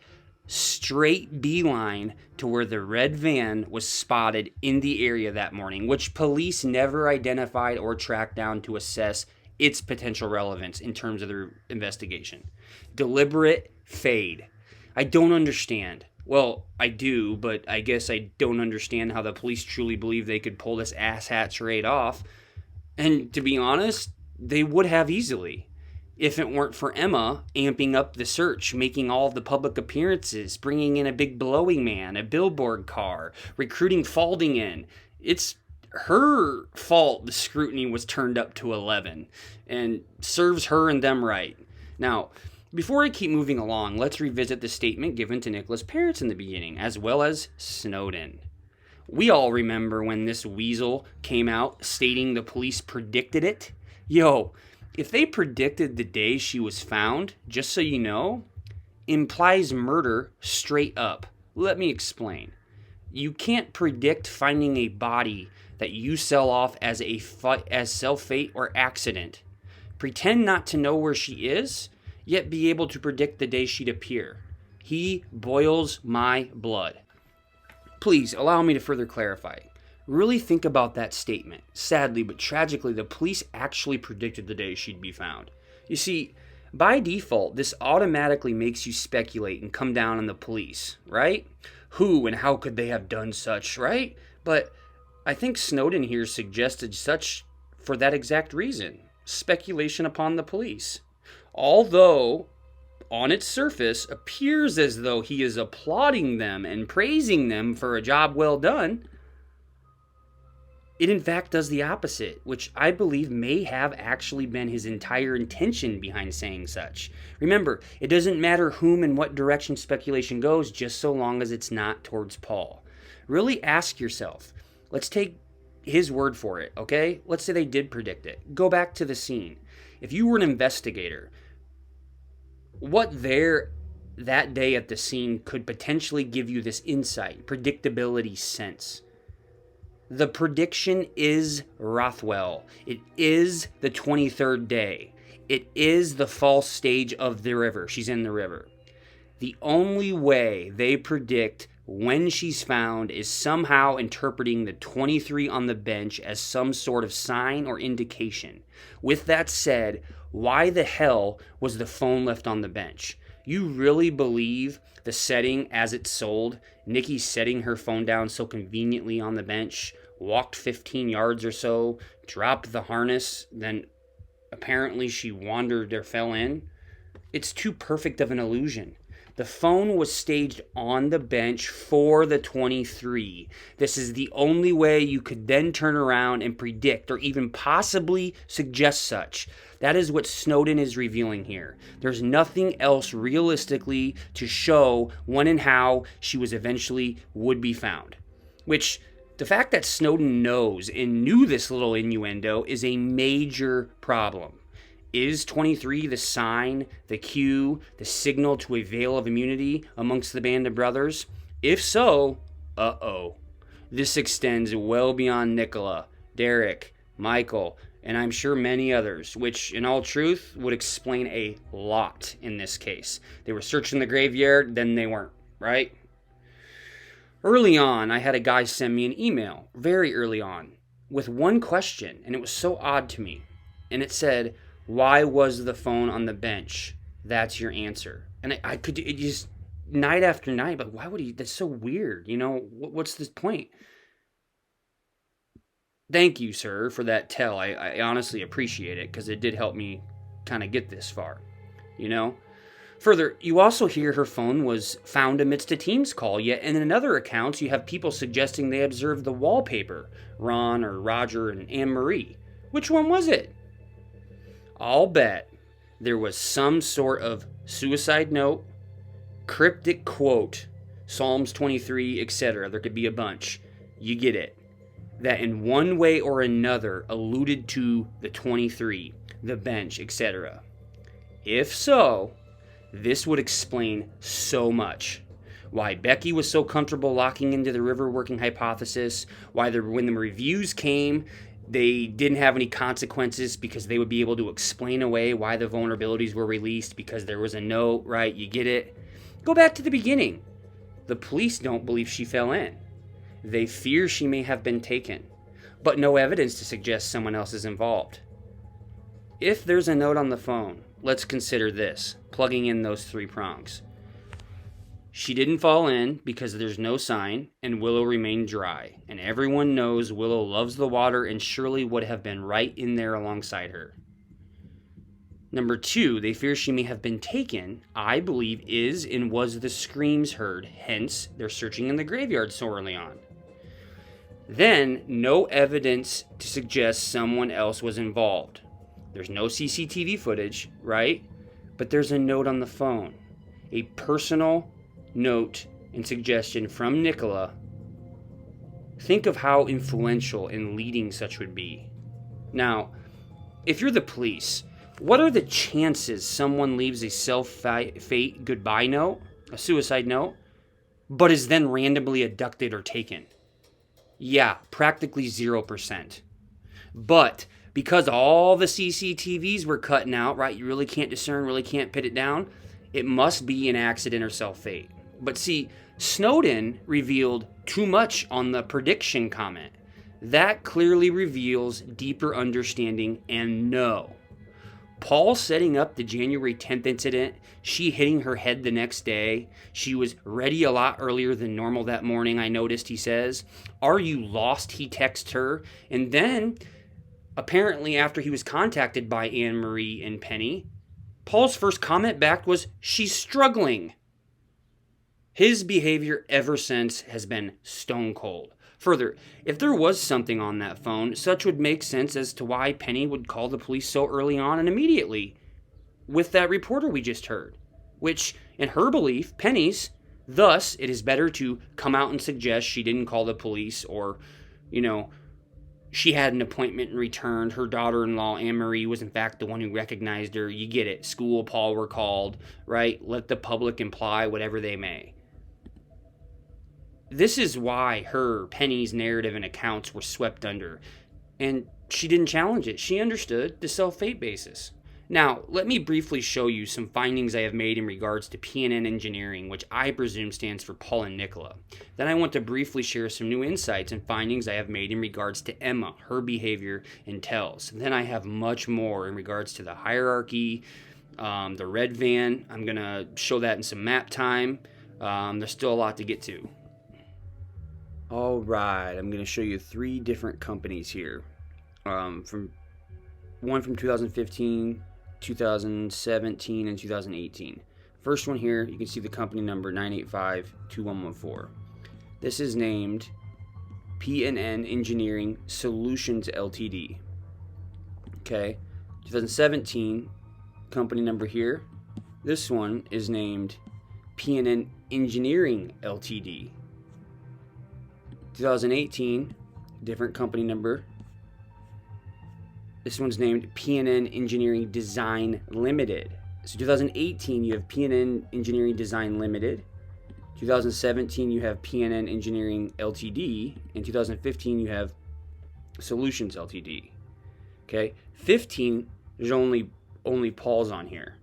Straight beeline to where the red van was spotted in the area that morning, which police never identified or tracked down to assess its potential relevance in terms of their investigation. Deliberate fade. I don't understand. Well, I do, but I guess I don't understand how the police truly believe they could pull this asshat charade off. And to be honest, they would have easily. If it weren't for Emma amping up the search, making all of the public appearances, bringing in a big blowing man, a billboard car, recruiting Falding in. It's her fault the scrutiny was turned up to 11, and serves her and them right. Now, before I keep moving along, let's revisit the statement given to Nicola's parents in the beginning, as well as Snowden. We all remember when this weasel came out stating the police predicted it. Yo, if they predicted the day she was found, just so you know, implies murder straight up. Let me explain. You can't predict finding a body that you sell off as self-fate or accident. Pretend not to know where she is, yet be able to predict the day she'd appear. He boils my blood. Please allow me to further clarify. Really think about that statement. Sadly, but tragically, the police actually predicted the day she'd be found. You see, by default, this automatically makes you speculate and come down on the police, right? Who and how could they have done such, right? But I think Snowden here suggested such for that exact reason. Speculation upon the police. Although, on its surface, appears as though he is applauding them and praising them for a job well done, It in fact does the opposite, which I believe may have actually been his entire intention behind saying such. Remember, it doesn't matter whom and what direction speculation goes, just so long as it's not towards Paul. Really ask yourself. Let's take his word for it, okay? Let's say they did predict it. Go back to the scene. If you were an investigator, what there that day at the scene could potentially give you this insight, predictability sense? The prediction is Rothwell. It is the 23rd day. It is the false stage of the river. She's in the river. The only way they predict when she's found is somehow interpreting the 23 on the bench as some sort of sign or indication. With that said, why the hell was the phone left on the bench? You really believe the setting as it's sold, Nikki setting her phone down so conveniently on the bench, walked 15 yards or so, dropped the harness, then apparently she wandered or fell in? It's too perfect of an illusion. The phone was staged on the bench for the 23. This is the only way you could then turn around and predict or even possibly suggest such. That is what Snowden is revealing here. There's nothing else realistically to show when and how she was eventually would be found. Which, the fact that Snowden knows and knew this little innuendo is a major problem. Is 23 the sign, the cue, the signal to a veil of immunity amongst the band of brothers? If so, this extends well beyond Nicola, Derek, Michael, and I'm sure many others, which in all truth would explain a lot in this case. They were searching the graveyard, then they weren't, right? Early on, I had a guy send me an email, very early on, with one question, and it was so odd to me. And it said, why was the phone on the bench? That's your answer. And I could it just, night after night, but why would he? That's so weird. You know, what's the point? Thank you, sir, for that tell. I honestly appreciate it because it did help me kind of get this far, you know? Further, you also hear her phone was found amidst a Teams call, yet in other accounts you have people suggesting they observed the wallpaper, Ron or Roger and Anne-Marie. Which one was it? I'll bet there was some sort of suicide note, cryptic quote, Psalms 23, etc. There could be a bunch. You get it. That in one way or another alluded to the 23, the bench, etc. If so, this would explain so much. Why Becky was so comfortable locking into the river working hypothesis, why when the reviews came, they didn't have any consequences because they would be able to explain away why the vulnerabilities were released because there was a note, right? You get it? Go back to the beginning. The police don't believe she fell in. They fear she may have been taken, but no evidence to suggest someone else is involved. If there's a note on the phone, let's consider this, plugging in those three prongs. She didn't fall in because there's no sign, and Willow remained dry. And everyone knows Willow loves the water and surely would have been right in there alongside her. Number 2, they fear she may have been taken, I believe is and was the screams heard, hence they're searching in the graveyard so early on. Then, no evidence to suggest someone else was involved. There's no CCTV footage, right? But there's a note on the phone. A personal note and suggestion from Nicola. Think of how influential and leading such would be. Now, if you're the police, what are the chances someone leaves a self-fate goodbye note, a suicide note, but is then randomly abducted or taken? Yeah, practically 0%. But because all the CCTVs were cutting out, right, you really can't discern, really can't pin it down, it must be an accident or self-fate. But see, Snowden revealed too much on the prediction comment. That clearly reveals deeper understanding and no. Paul setting up the January 10th incident, she hitting her head the next day, she was ready a lot earlier than normal that morning, I noticed, he says. Are you lost, he texts her. And then, apparently after he was contacted by Anne-Marie and Penny, Paul's first comment back was, she's struggling. His behavior ever since has been stone cold. Further, if there was something on that phone, such would make sense as to why Penny would call the police so early on and immediately with that reporter we just heard, which, in her belief, Penny's, thus, it is better to come out and suggest she didn't call the police or, she had an appointment and returned. Her daughter-in-law, Anne-Marie, was in fact the one who recognized her. You get it. School, Paul were called, right? Let the public imply whatever they may. This is why Penny's narrative and accounts were swept under. And she didn't challenge it. She understood the self-fate basis. Now, let me briefly show you some findings I have made in regards to PNN Engineering, which I presume stands for Paul and Nicola. Then I want to briefly share some new insights and findings I have made in regards to Emma, her behavior, and Tells. Then I have much more in regards to the hierarchy, the red van. I'm going to show that in some map time. There's still a lot to get to. All right, I'm going to show you 3 different companies here. One from 2015, 2017, and 2018. First one here, you can see the company number 985-2114. This is named PNN Engineering Solutions Ltd. Okay, 2017 company number here. This one is named PNN Engineering Ltd. 2018, different company number. This one's named PNN Engineering Design Limited. So 2018, you have PNN Engineering Design Limited. 2017, you have PNN Engineering Ltd. In 2015, you have Solutions Ltd. Okay, 15, there's only Paul's on here.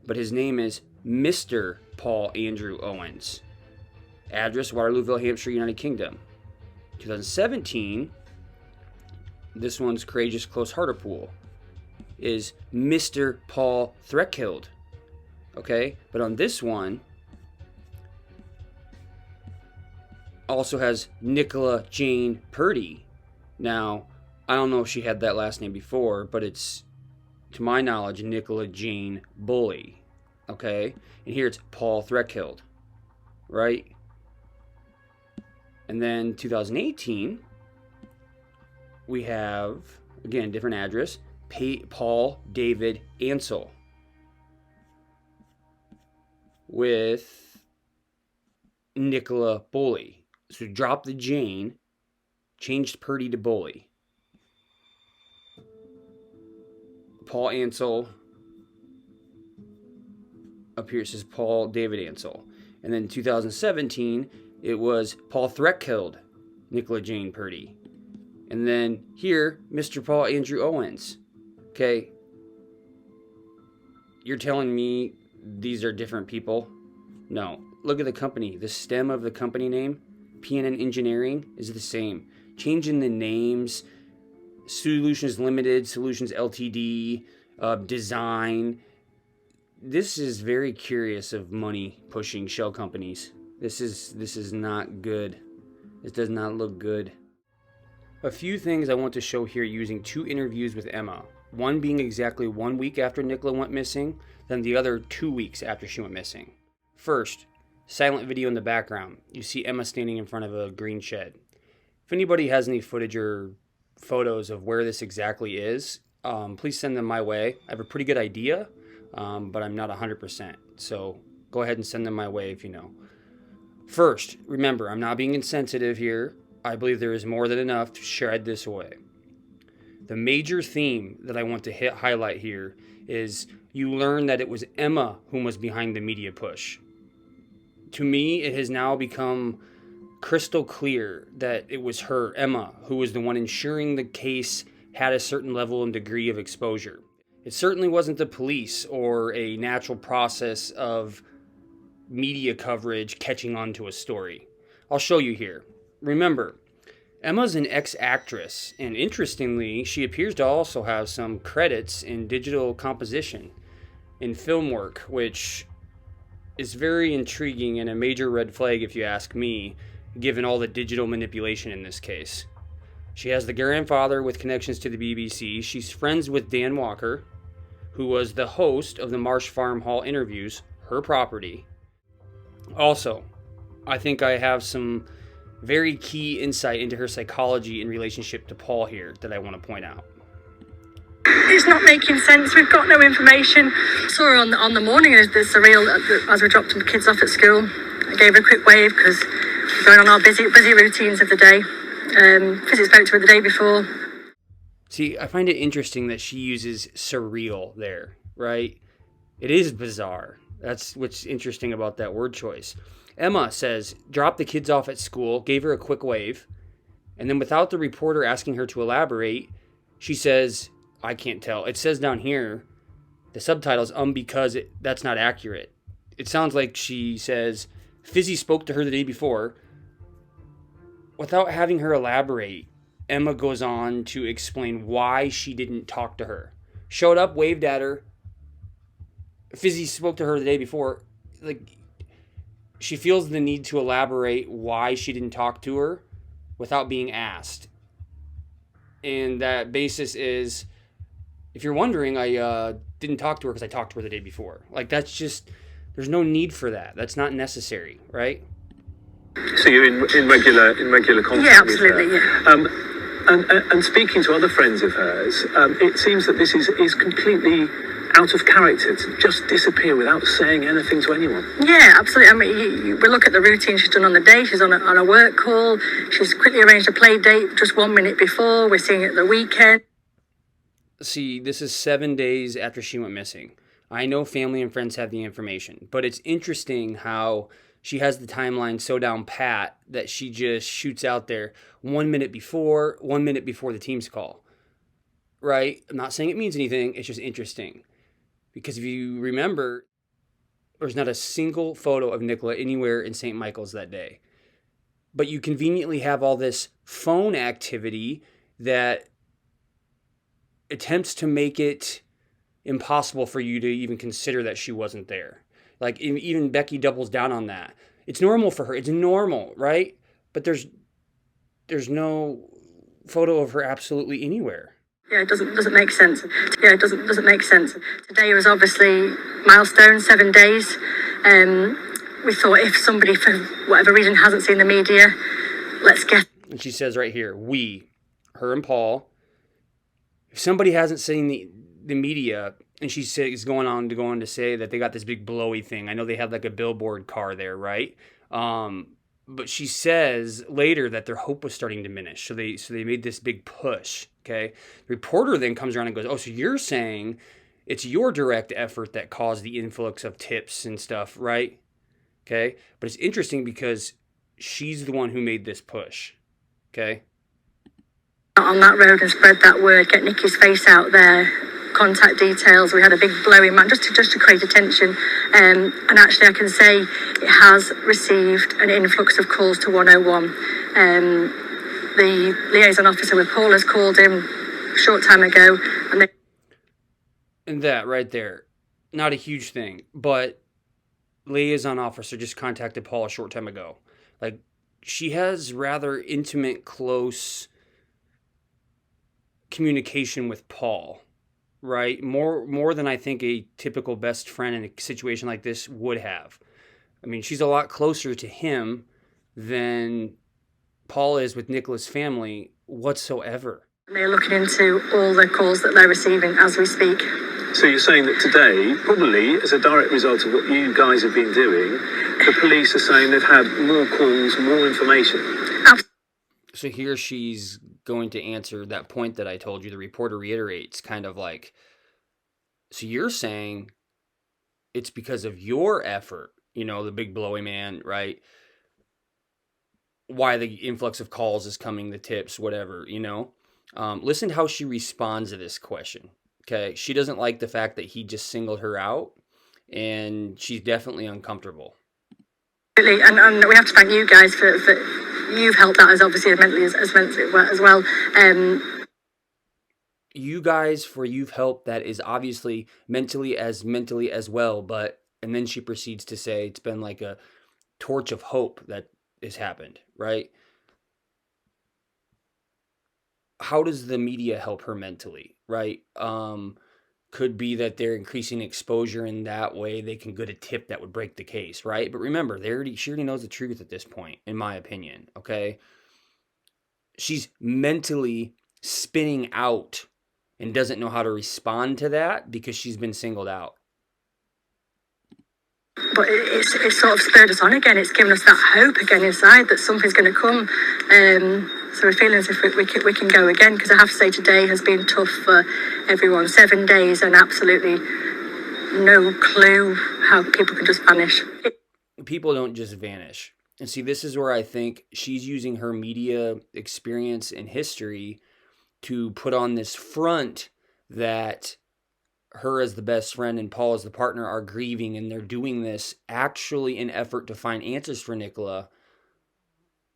But his name is Mr. Paul Andrew Owens. Address, Waterlooville, Hampshire, United Kingdom. 2017, this one's Courageous Close Hartlepool, is Mr. Paul Threckhild. Okay, but on this one, also has Nicola Jane Purdy. Now, I don't know if she had that last name before, but it's, to my knowledge, Nicola Jane Bulley. Okay, and here it's Paul Threckhild, right? And then 2018, we have, again, different address, Paul David Ansell with Nicola Bulley. So drop the Jane, changed Purdy to Bulley. Paul Ansell up here says Paul David Ansell. And then 2017, it was Paul Threckhild, Nicola Jane Purdy. And then here, Mr. Paul Andrew Owens. Okay, you're telling me these are different people? No. Look at the company. The stem of the company name, PNN Engineering, is the same. Changing the names, Solutions Limited, Solutions Ltd, Design. This is very curious of money pushing shell companies. This is not good. This does not look good. A few things I want to show here using 2 interviews with Emma. One being exactly 1 week after Nicola went missing, then the other 2 weeks after she went missing. First, silent video in the background. You see Emma standing in front of a green shed. If anybody has any footage or photos of where this exactly is, please send them my way. I have a pretty good idea, but I'm not 100%. So go ahead and send them my way if you know. First, remember, I'm not being insensitive here. I believe there is more than enough to shed this away. The major theme that I want to highlight here is you learn that it was Emma who was behind the media push. To me, it has now become crystal clear that it was her, Emma, who was the one ensuring the case had a certain level and degree of exposure. It certainly wasn't the police or a natural process of media coverage catching on to a story. I'll show you here. Remember, Emma's an ex-actress, and interestingly, she appears to also have some credits in digital composition, in film work, which is very intriguing and a major red flag if you ask me, given all the digital manipulation in this case. She has the grandfather with connections to the BBC. She's friends with Dan Walker, who was the host of the Marsh Farm Hall interviews, her property. Also, I think I have some Very key insight into her psychology in relationship to Paul here that I want to point out. It's not making sense. We've got no information. Saw her on the morning as the surreal as we dropped the kids off at school. I gave her a quick wave because we're going on our busy routines of the day. Physically spoke to her the day before. See, I find it interesting that she uses surreal there, right? It is bizarre. That's what's interesting about that word choice. Emma says, dropped the kids off at school, gave her a quick wave, and then without the reporter asking her to elaborate, she says, I can't tell. It says down here, the subtitles, because that's not accurate. It sounds like she says, Fizzy spoke to her the day before. Without having her elaborate, Emma goes on to explain why she didn't talk to her. Showed up, waved at her. Fizzy spoke to her the day before. Like, she feels the need to elaborate why she didn't talk to her without being asked. And that basis is, if you're wondering, I didn't talk to her because I talked to her the day before. Like, that's just, there's no need for that. That's not necessary, right? So you're in regular contact. Yeah, absolutely. With her. And speaking to other friends of hers, it seems that this is completely out of character to just disappear without saying anything to anyone. Yeah, absolutely. I mean, we look at the routine she's done on the day. She's on a work call. She's quickly arranged a play date just 1 minute before. We're seeing it at the weekend. See, this is 7 days after she went missing. I know family and friends have the information, but it's interesting how she has the timeline so down pat that she just shoots out there 1 minute before the team's call. Right? I'm not saying it means anything. It's just interesting. Because if you remember, there's not a single photo of Nicola anywhere in St. Michael's that day. But you conveniently have all this phone activity that attempts to make it impossible for you to even consider that she wasn't there. Like, even Becky doubles down on that. It's normal for her. It's normal, right? But there's no photo of her absolutely anywhere. Yeah, it doesn't make sense. Yeah, it doesn't make sense. Today was obviously milestone, 7 days. We thought if somebody, for whatever reason, hasn't seen the media, let's get... And she says right here, we, her and Paul, if somebody hasn't seen the media, and she is going on to say that they got this big blowy thing. I know they have like a billboard car there, right? But she says later that their hope was starting to diminish. So they made this big push, okay? The reporter then comes around and goes, oh, so you're saying it's your direct effort that caused the influx of tips and stuff, right? Okay? But it's interesting because she's the one who made this push, okay? On that road and spread that word, get Nikki's face out there, contact details. We had a big blowing man just to create attention. And actually I can say it has received an influx of calls to 101. The liaison officer with Paul has called him a short time ago. And that right there, not a huge thing, but liaison officer just contacted Paul a short time ago. Like, she has rather intimate, close communication with Paul, right? More than I think a typical best friend in a situation like this would have. I mean, she's a lot closer to him than Paul is with Nicola's family whatsoever. They're looking into all the calls that they're receiving as we speak. So you're saying that today, probably as a direct result of what you guys have been doing, the police are saying they've had more calls, more information? So here she's going to answer that point that I told you. The reporter reiterates, kind of like, so you're saying it's because of your effort, the big blowy man, right? Why the influx of calls is coming, the tips, whatever, Listen to how she responds to this question, okay? She doesn't like the fact that he just singled her out, and she's definitely uncomfortable. Really, and we have to thank you guys for you've helped out as mentally as well. You guys, for you've helped, that is obviously mentally as well, but, and then she proceeds to say it's been like a torch of hope that has happened, right? How does the media help her mentally, right? Could be that they're increasing exposure in that way they can get a tip that would break the case, right? But remember, she already knows the truth at this point, in my opinion, okay? She's mentally spinning out and doesn't know how to respond to that because she's been singled out. But it's sort of spurred us on again. It's given us that hope again inside that something's going to come. So we're feeling as if we can go again, because I have to say today has been tough for everyone. 7 days and absolutely no clue how people can just vanish. People don't just vanish. And see, this is where I think she's using her media experience and history to put on this front that her as the best friend and Paul as the partner are grieving, and they're doing this actually in effort to find answers for Nicola,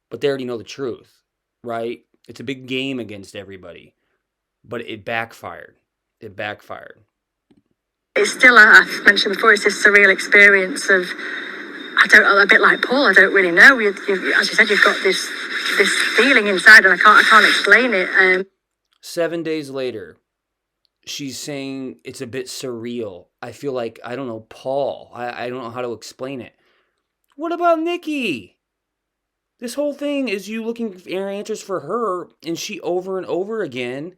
but they already know the truth, right? It's a big game against everybody, but it backfired. It backfired. It's still, I've mentioned before, it's this surreal experience of, a bit like Paul, I don't really know. As you said, you've got this feeling inside, and I can't explain it. 7 days later, she's saying it's a bit surreal. I feel like, I don't know, Paul. I don't know how to explain it. What about Nikki? This whole thing is you looking for answers for her, and she over and over again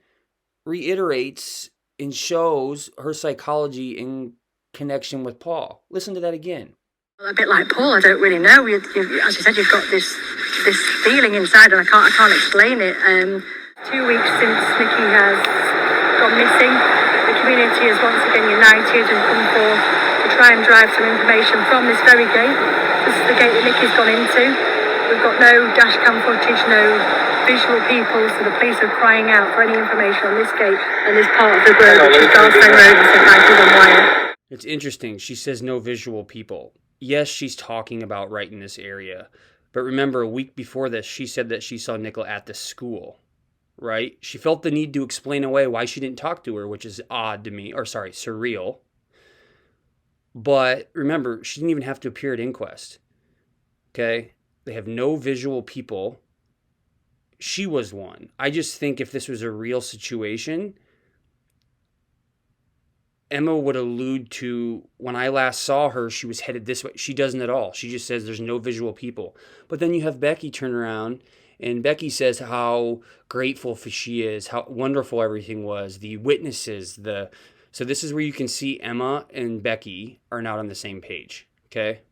reiterates and shows her psychology in connection with Paul. Listen to that again. A bit like Paul, I don't really know. As you said, you've got this feeling inside, and I can't explain it. 2 weeks since Nikki has gone missing, the community is once again united and come forth to try and drive some information from this very gate. This is the gate that Nikki's gone into. We've got no dash cam footage, no visual people, so the police are crying out for any information on this gate and this part of the road, which is Garstang Road and St. Michael's on Wire. It's interesting. She says no visual people. Yes, she's talking about right in this area. But remember, a week before this, she said that she saw Nicola at the school, right? She felt the need to explain away why she didn't talk to her, which is odd to me, surreal. But remember, she didn't even have to appear at Inquest, okay? They have no visual people. She was one. I just think if this was a real situation, Emma would allude to, when I last saw her, she was headed this way. She doesn't at all. She just says there's no visual people. But then you have Becky turn around, and Becky says how grateful she is, how wonderful everything was, the witnesses, So this is where you can see Emma and Becky are not on the same page, okay?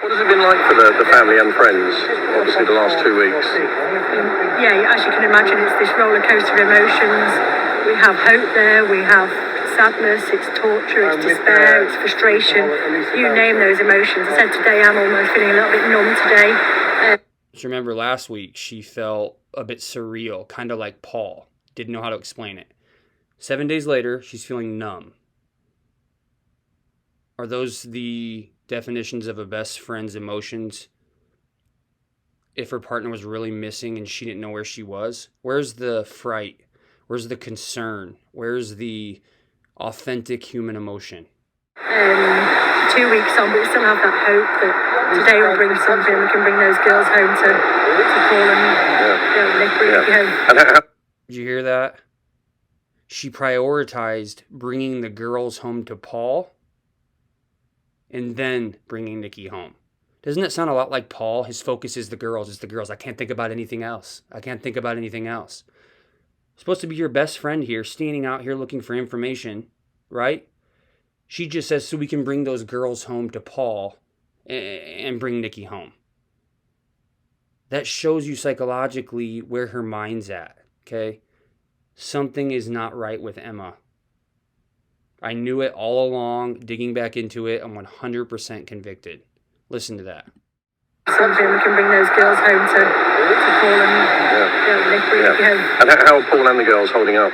What has it been like for the family and friends, obviously, the last 2 weeks? Yeah, as you can imagine, it's this roller coaster of emotions. We have hope there, we have sadness, it's torture, it's despair, it's frustration. You name those emotions. I said today I'm almost feeling a little bit numb today. Just remember last week she felt a bit surreal, kind of like Paul. Didn't know how to explain it. 7 days later, she's feeling numb. Are those the definitions of a best friend's emotions? If her partner was really missing and she didn't know where she was? Where's the fright? Where's the concern? Where's the authentic human emotion? 2 weeks on, but we still have that hope that today will bring something. We can bring those girls home to Paul and Nick home. Did you hear that? She prioritized bringing the girls home to Paul and then bringing Nikki home. Doesn't it sound a lot like Paul? His focus is the girls, I can't think about anything else. Supposed to be your best friend here, standing out here looking for information, right? She just says so we can bring those girls home to Paul and bring Nikki home. That shows you psychologically where her mind's at, okay? Something is not right with Emma. I knew it all along. Digging back into it, I'm 100% convicted. Listen to that. Something we can bring those girls home to Paul and Nikki home. And how are Paul and the girls holding up?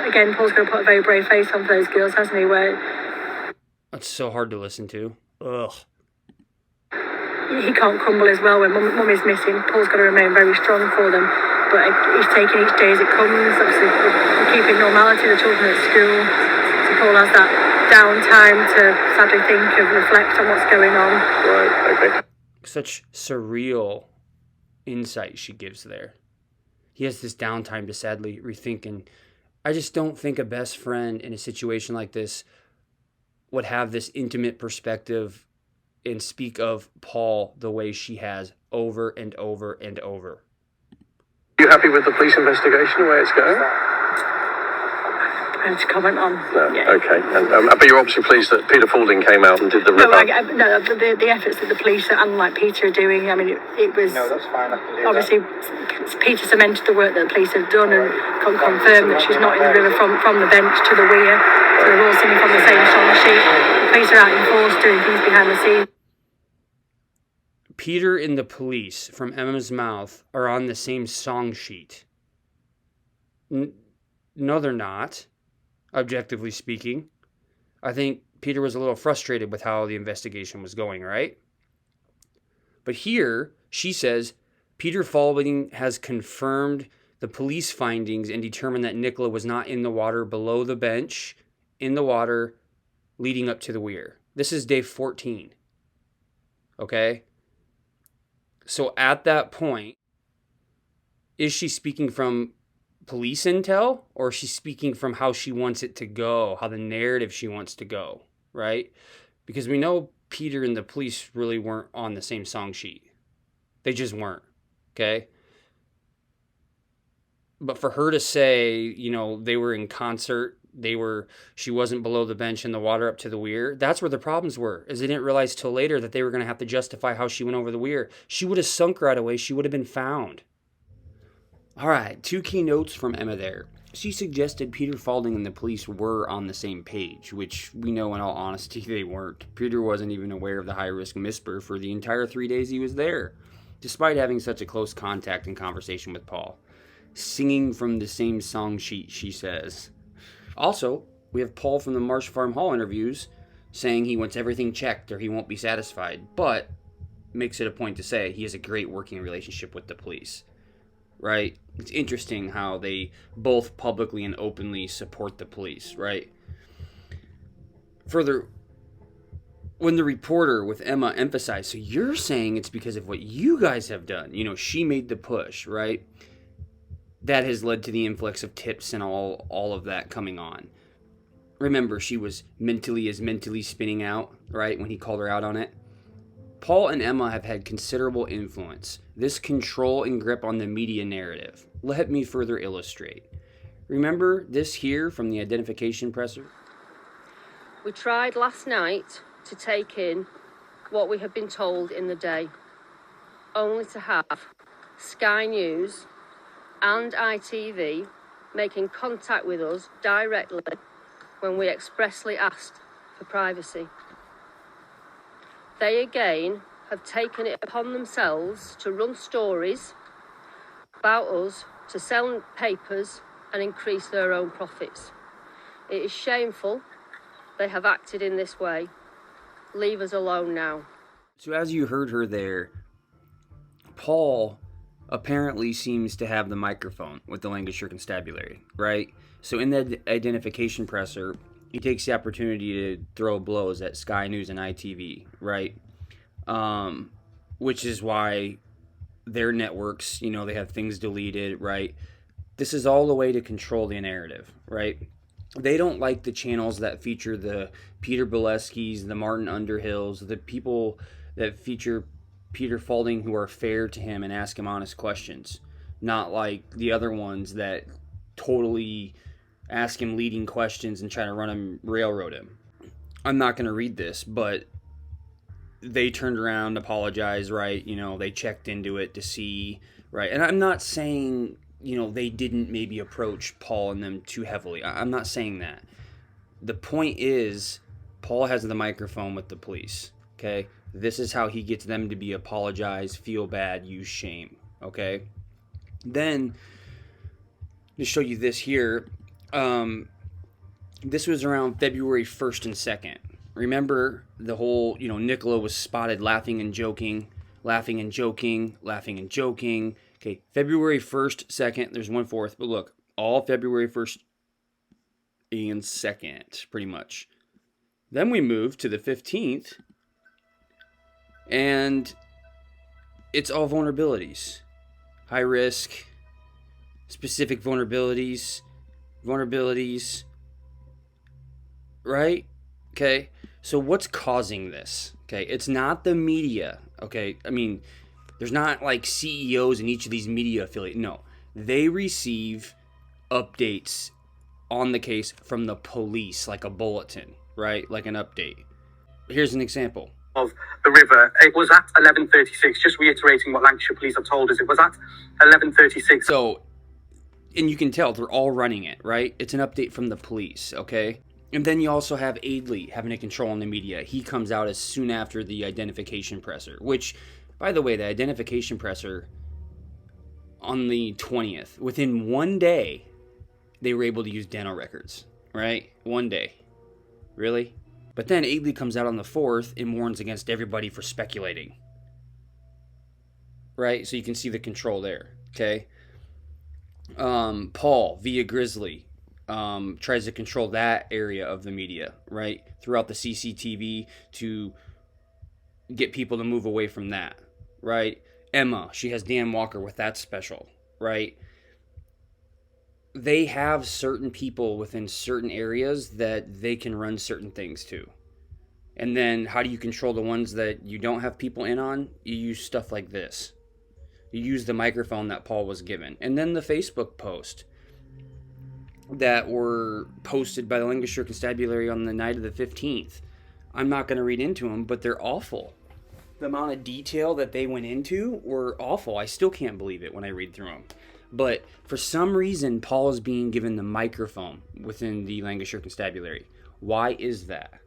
Again, Paul's going to put a very brave face on those girls, hasn't he? That's so hard to listen to. Ugh. He can't crumble as well when mum is missing. Paul's got to remain very strong for them. But he's taking each day as it comes. Obviously, we're keeping normality, the children at school. So Paul has that downtime to sadly think and reflect on what's going on. Right, okay. Such surreal insight she gives there. He has this downtime to sadly rethink and I just don't think a best friend in a situation like this would have this intimate perspective and speak of Paul the way she has over and over and over. You happy with the police investigation, the way it's going? To comment on. No. Yeah. Okay. But you're obviously pleased that Peter Faulding came out and did the No, rip-up. the efforts that the police and like Peter are doing. I mean, it was. No, that's fine. I can do obviously, Peter cemented the work that the police have done and confirmed that she's not in the river from the bench to the weir. So they're all singing from the same song sheet. The police are out in force doing things behind the scenes. Peter and the police, from Emma's mouth, are on the same song sheet. No, they're not. Objectively speaking, I think Peter was a little frustrated with how the investigation was going, right? But here, she says, Peter Faulding has confirmed the police findings and determined that Nicola was not in the water below the bench, in the water leading up to the weir. This is day 14. Okay? So at that point, is she speaking from police intel, or is she speaking from how she wants it to go, how the narrative she wants to go, right? Because we know Peter and the police really weren't on the same song sheet. They just weren't, okay? But for her to say, they were in concert, she wasn't below the bench in the water up to the weir, that's where the problems were, is they didn't realize till later that they were going to have to justify how she went over the weir. She would have sunk right away. She would have been found. All right, 2 key notes from Emma there. She suggested Peter Faulding and the police were on the same page, which we know in all honesty they weren't. Peter wasn't even aware of the high-risk MISPR for the entire 3 days he was there, despite having such a close contact and conversation with Paul. Singing from the same song sheet, she says. Also, we have Paul from the Marsh Farm Hall interviews saying he wants everything checked or he won't be satisfied, but makes it a point to say he has a great working relationship with the police. Right? It's interesting how they both publicly and openly support the police, right? Further, when the reporter with Emma emphasized, so you're saying it's because of what you guys have done. She made the push, right? That has led to the influx of tips and all of that coming on. Remember, she was mentally spinning out, right, when he called her out on it. Paul and Emma have had considerable influence. This control and grip on the media narrative. Let me further illustrate. Remember this here from the identification presser? We tried last night to take in what we had been told in the day, only to have Sky News and ITV making contact with us directly when we expressly asked for privacy. They again have taken it upon themselves to run stories about us, to sell papers and increase their own profits. It is shameful they have acted in this way. Leave us alone now. So as you heard her there, Paul apparently seems to have the microphone with the Lancashire Constabulary, right? So in the identification presser, he takes the opportunity to throw blows at Sky News and ITV, right? Which is why their networks, they have things deleted, right? This is all a way to control the narrative, right? They don't like the channels that feature the Peter Boleskis, the Martin Underhills, the people that feature Peter Faulding who are fair to him and ask him honest questions. Not like the other ones that totally ask him leading questions and try to railroad him. I'm not going to read this, but they turned around, apologized, right? They checked into it to see, right? And I'm not saying, they didn't maybe approach Paul and them too heavily. I'm not saying that. The point is, Paul has the microphone with the police, okay? This is how he gets them to be apologize, feel bad, use shame, okay? Then, to show you this here, this was around February 1st and 2nd. Remember the whole, Nicola was spotted laughing and joking. Okay, February 1st, 2nd, there's 1 4th, but look, all February 1st and 2nd, pretty much. Then we move to the 15th, and it's all vulnerabilities. High risk, specific vulnerabilities, vulnerabilities, right? Okay, so what's causing this? Okay, it's not the media, okay? I mean, there's not like CEOs in each of these media affiliates. No, they receive updates on the case from the police, like a bulletin, right? Like an update. Here's an example. Of the river. It was at 11:36, just reiterating what Lancashire Police have told us. It was at 11:36. So, and you can tell they're all running it, right? It's an update from the police, okay? And then you also have Adeley having a control on the media. He comes out as soon after the identification presser, which, by the way, the identification presser on the 20th, within one day, they were able to use dental records, right? One day. Really? But then Adeley comes out on the 4th and warns against everybody for speculating. Right? So you can see the control there, okay? Paul, via Grizzly, tries to control that area of the media, right? Throughout the CCTV to get people to move away from that, right? Emma, she has Dan Walker with that special, right? They have certain people within certain areas that they can run certain things to. And then how do you control the ones that you don't have people in on? You use stuff like this. You use the microphone that Paul was given. And then the Facebook post that were posted by the Lancashire Constabulary on the night of the 15th. I'm not going to read into them, but they're awful. The amount of detail that they went into were awful. I still can't believe it when I read through them. But for some reason, Paul is being given the microphone within the Lancashire Constabulary. Why is that?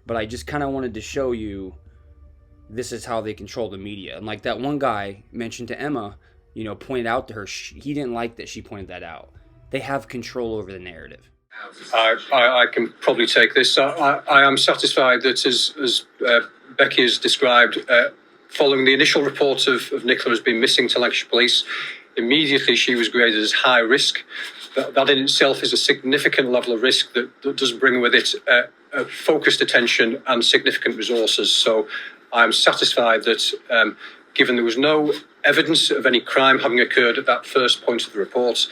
But I just kind of wanted to show you this is how they control the media. And like that one guy mentioned to Emma, pointed out to her, he didn't like that she pointed that out. They have control over the narrative. I can probably take this. I am satisfied that as Becky has described, following the initial report of Nicola has been missing to Lancashire Police, immediately she was graded as high risk. That in itself is a significant level of risk that does bring with it focused attention and significant resources. So I'm satisfied that given there was no evidence of any crime having occurred at that first point of the report,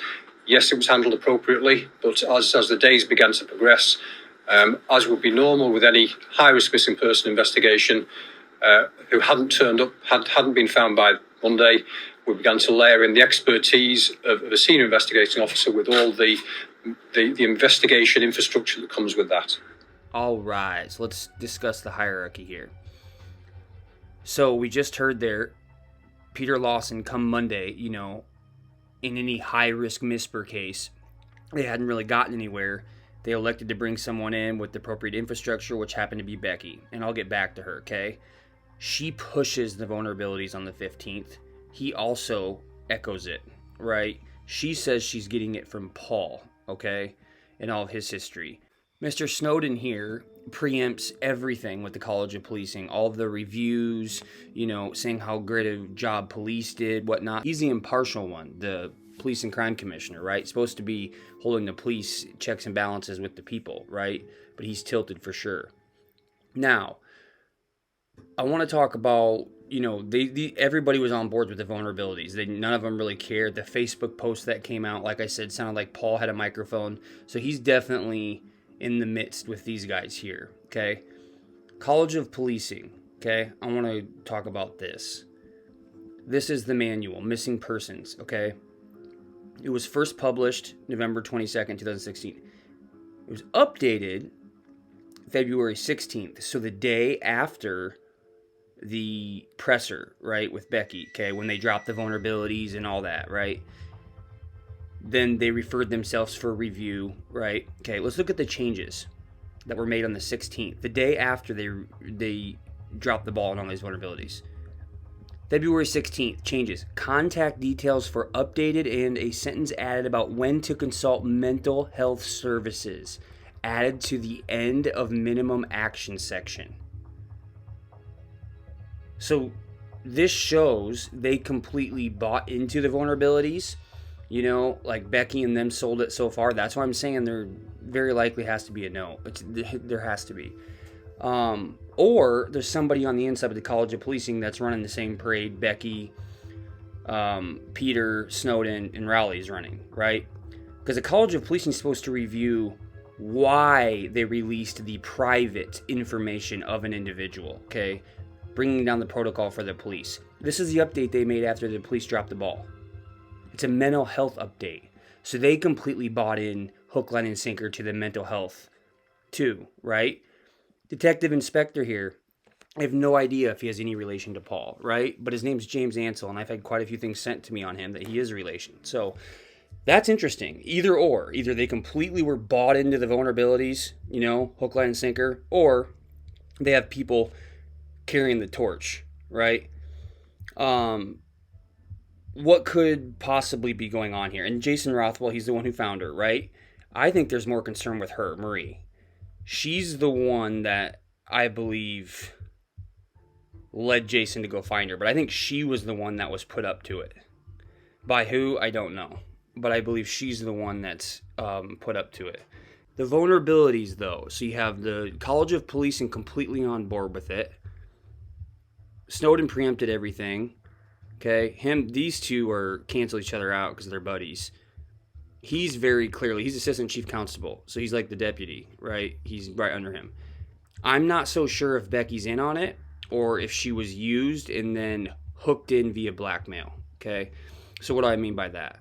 yes, it was handled appropriately, but as the days began to progress, as would be normal with any high-risk missing person investigation, who hadn't turned up, hadn't been found by Monday, we began to layer in the expertise of a senior investigating officer with all the investigation infrastructure that comes with that. All right, so let's discuss the hierarchy here. So we just heard there, Peter Lawson come Monday, in any high-risk MISPER case, they hadn't really gotten anywhere. They elected to bring someone in with the appropriate infrastructure, which happened to be Becky. And I'll get back to her, okay? She pushes the vulnerabilities on the 15th. He also echoes it, right? She says she's getting it from Paul, okay? And all of his history. Mr. Snowden here preempts everything with the College of Policing, all of the reviews, saying how great a job police did, whatnot. He's the impartial one, the police and crime commissioner, right? Supposed to be holding the police checks and balances with the people, right? But he's tilted for sure. Now, I want to talk about, everybody was on board with the vulnerabilities. None of them really cared. The Facebook post that came out, like I said, sounded like Paul had a microphone. So he's definitely in the midst with these guys here, okay? College of Policing, okay? I want to talk about this. This is the manual, Missing Persons, okay? It was first published November 22nd, 2016. It was updated February 16th, so the day after the presser, right, with Becky, okay, when they dropped the vulnerabilities and all that, right? Then they referred themselves for review, right? Okay, let's look at the changes that were made on the 16th, the day after they dropped the ball on all these vulnerabilities. February 16th, changes. Contact details for updated and a sentence added about when to consult mental health services, added to the end of minimum action section. So this shows they completely bought into the vulnerabilities. Like Becky and them sold it so far. That's why I'm saying there very likely has to be a no. There has to be. Or there's somebody on the inside of the College of Policing that's running the same parade Becky, Peter, Snowden, and Rowley's running, right? Because the College of Policing is supposed to review why they released the private information of an individual, okay? Bringing down the protocol for the police. This is the update they made after the police dropped the ball. It's a mental health update. So they completely bought in hook, line, and sinker to the mental health too, right? Detective Inspector here, I have no idea if he has any relation to Paul, right? But his name's James Ansell, and I've had quite a few things sent to me on him that he is a relation. So that's interesting. Either or. Either they completely were bought into the vulnerabilities, you know, hook, line, and sinker, or they have people carrying the torch, right? What could possibly be going on here? And Jason Rothwell, he's the one who found her, right? I think there's more concern with her, Marie. She's the one that I believe led Jason to go find her, but I think she was the one that was put up to it. By who? I don't know. But I believe she's the one that's put up to it. The vulnerabilities, though. So you have the College of Policing completely on board with it. Snowden preempted everything. Okay, these two are cancel each other out because they're buddies. He's very clearly, he's assistant chief constable, so he's like the deputy, right? He's right under him. I'm not so sure if Becky's in on it or if she was used and then hooked in via blackmail, okay? So what do I mean by that?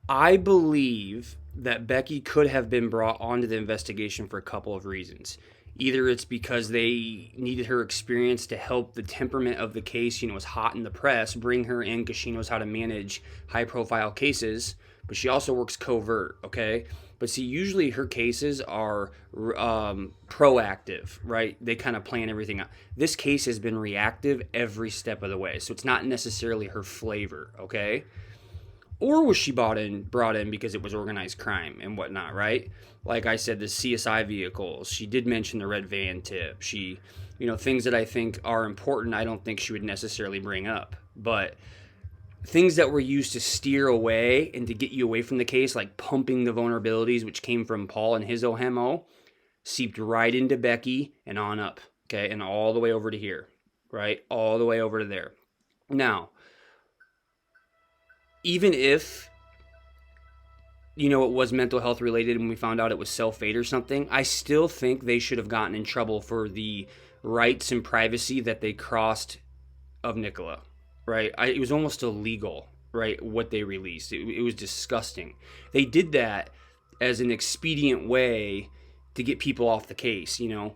I believe that Becky could have been brought onto the investigation for a couple of reasons. Either it's because they needed her experience to help the temperament of the case, you know, was hot in the press, bring her in because she knows how to manage high-profile cases, but she also works covert, okay? But see, usually her cases are proactive, right? They kind of plan everything out. This case has been reactive every step of the way, so it's not necessarily her flavor, okay? Or was she brought in because it was organized crime and whatnot, right? Like I said, the CSI vehicles. She did mention the red van tip. She, you know, things that I think are important, I don't think she would necessarily bring up. But things that were used to steer away and to get you away from the case, like pumping the vulnerabilities, which came from Paul and his OHMO, seeped right into Becky and on up, okay? And all the way over to here, right? All the way over to there. Now, even if, you know, it was mental health related and we found out it was self-fate or something, I still think they should have gotten in trouble for the rights and privacy that they crossed of Nicola, right? It was almost illegal, right, what they released. It was disgusting. They did that as an expedient way to get people off the case, you know.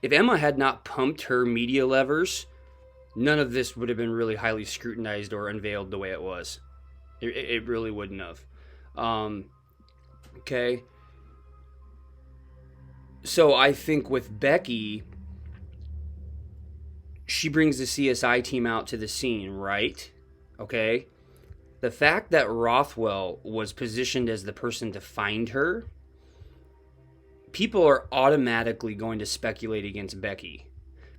If Emma had not pumped her media levers, none of this would have been really highly scrutinized or unveiled the way it was. It really wouldn't have. Okay. So I think with Becky, she brings the CSI team out to the scene, right? Okay. The fact that Rothwell was positioned as the person to find her, people are automatically going to speculate against Becky.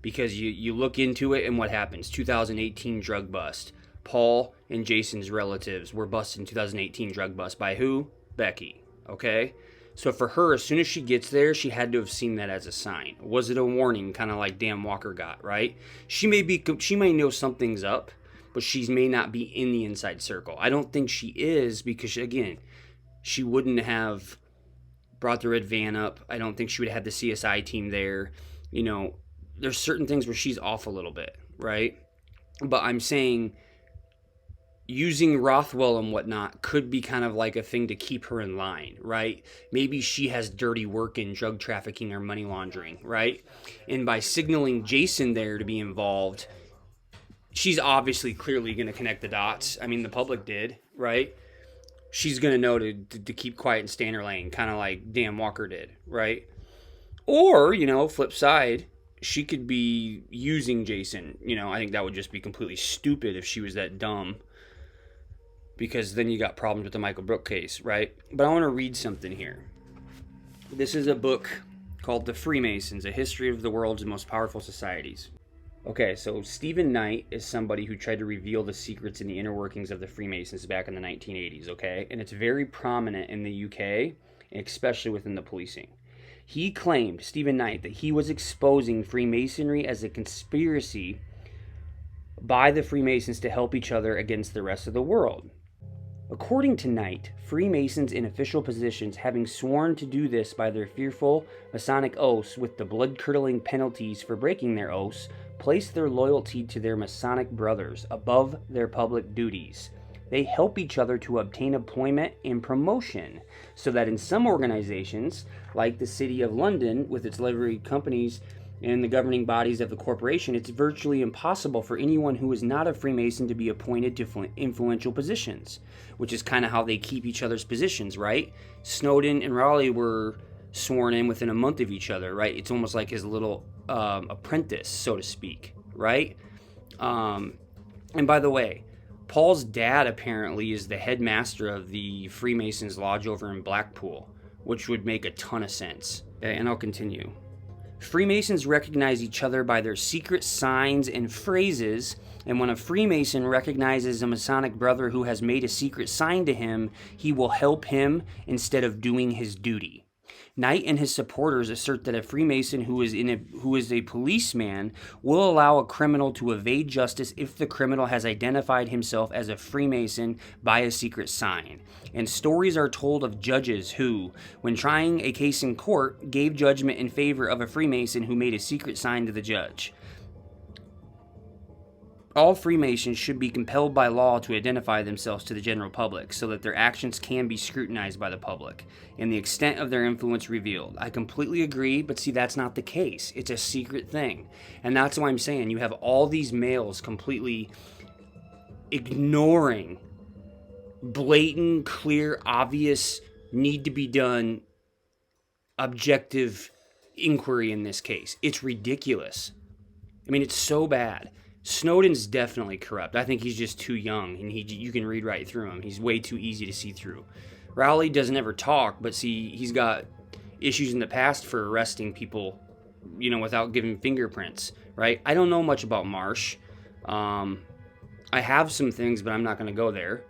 Because you look into it and what happens. 2018 drug bust. Paul and Jason's relatives were busted in 2018 drug bust. By who? Becky. Okay? So for her, as soon as she gets there, she had to have seen that as a sign. Was it a warning, kind of like Dan Walker got, right? She may know something's up, but she may not be in the inside circle. I don't think she is because, again, she wouldn't have brought the red van up. I don't think she would have had the CSI team there. You know, there's certain things where she's off a little bit, right? But I'm saying using Rothwell and whatnot could be kind of like a thing to keep her in line, right? Maybe she has dirty work in drug trafficking or money laundering, right? And by signaling Jason there to be involved, she's obviously clearly going to connect the dots. I mean, the public did, right? She's going to know to keep quiet and stay in her lane, kind of like Dan Walker did, right? Or, you know, flip side, she could be using Jason. You know, I think that would just be completely stupid if she was that dumb, because then you got problems with the Michael Brook case, right? But I want to read something here. This is a book called The Freemasons, A History of the World's Most Powerful Societies. Okay, so Stephen Knight is somebody who tried to reveal the secrets and the inner workings of the Freemasons back in the 1980s, okay? And it's very prominent in the UK, especially within the policing. He claimed, Stephen Knight, that he was exposing Freemasonry as a conspiracy by the Freemasons to help each other against the rest of the world. According to Knight, Freemasons in official positions, having sworn to do this by their fearful Masonic oaths with the blood-curdling penalties for breaking their oaths, place their loyalty to their Masonic brothers above their public duties. They help each other to obtain employment and promotion, so that in some organizations, like the City of London with its livery companies and the governing bodies of the corporation, it's virtually impossible for anyone who is not a Freemason to be appointed to influential positions, which is kind of how they keep each other's positions, right? Snowden and Raleigh were sworn in within a month of each other, right? It's almost like his little apprentice, so to speak, right? And by the way, Paul's dad apparently is the headmaster of the Freemasons Lodge over in Blackpool, which would make a ton of sense. Okay, and I'll continue. Freemasons recognize each other by their secret signs and phrases, and when a Freemason recognizes a Masonic brother who has made a secret sign to him, he will help him instead of doing his duty. Knight and his supporters assert that a Freemason who is a policeman will allow a criminal to evade justice if the criminal has identified himself as a Freemason by a secret sign. And stories are told of judges who, when trying a case in court, gave judgment in favor of a Freemason who made a secret sign to the judge. All Freemasons should be compelled by law to identify themselves to the general public so that their actions can be scrutinized by the public and the extent of their influence revealed. I completely agree, but see, that's not the case. It's a secret thing. And that's why I'm saying you have all these males completely ignoring blatant, clear, obvious, need to be done, objective inquiry in this case. It's ridiculous. I mean, it's so bad. Snowden's definitely corrupt. I think he's just too young, and you can read right through him. He's way too easy to see through. Rowley doesn't ever talk, but see, he's got issues in the past for arresting people, without giving fingerprints, right? I don't know much about Marsh. I have some things, but I'm not going to go there.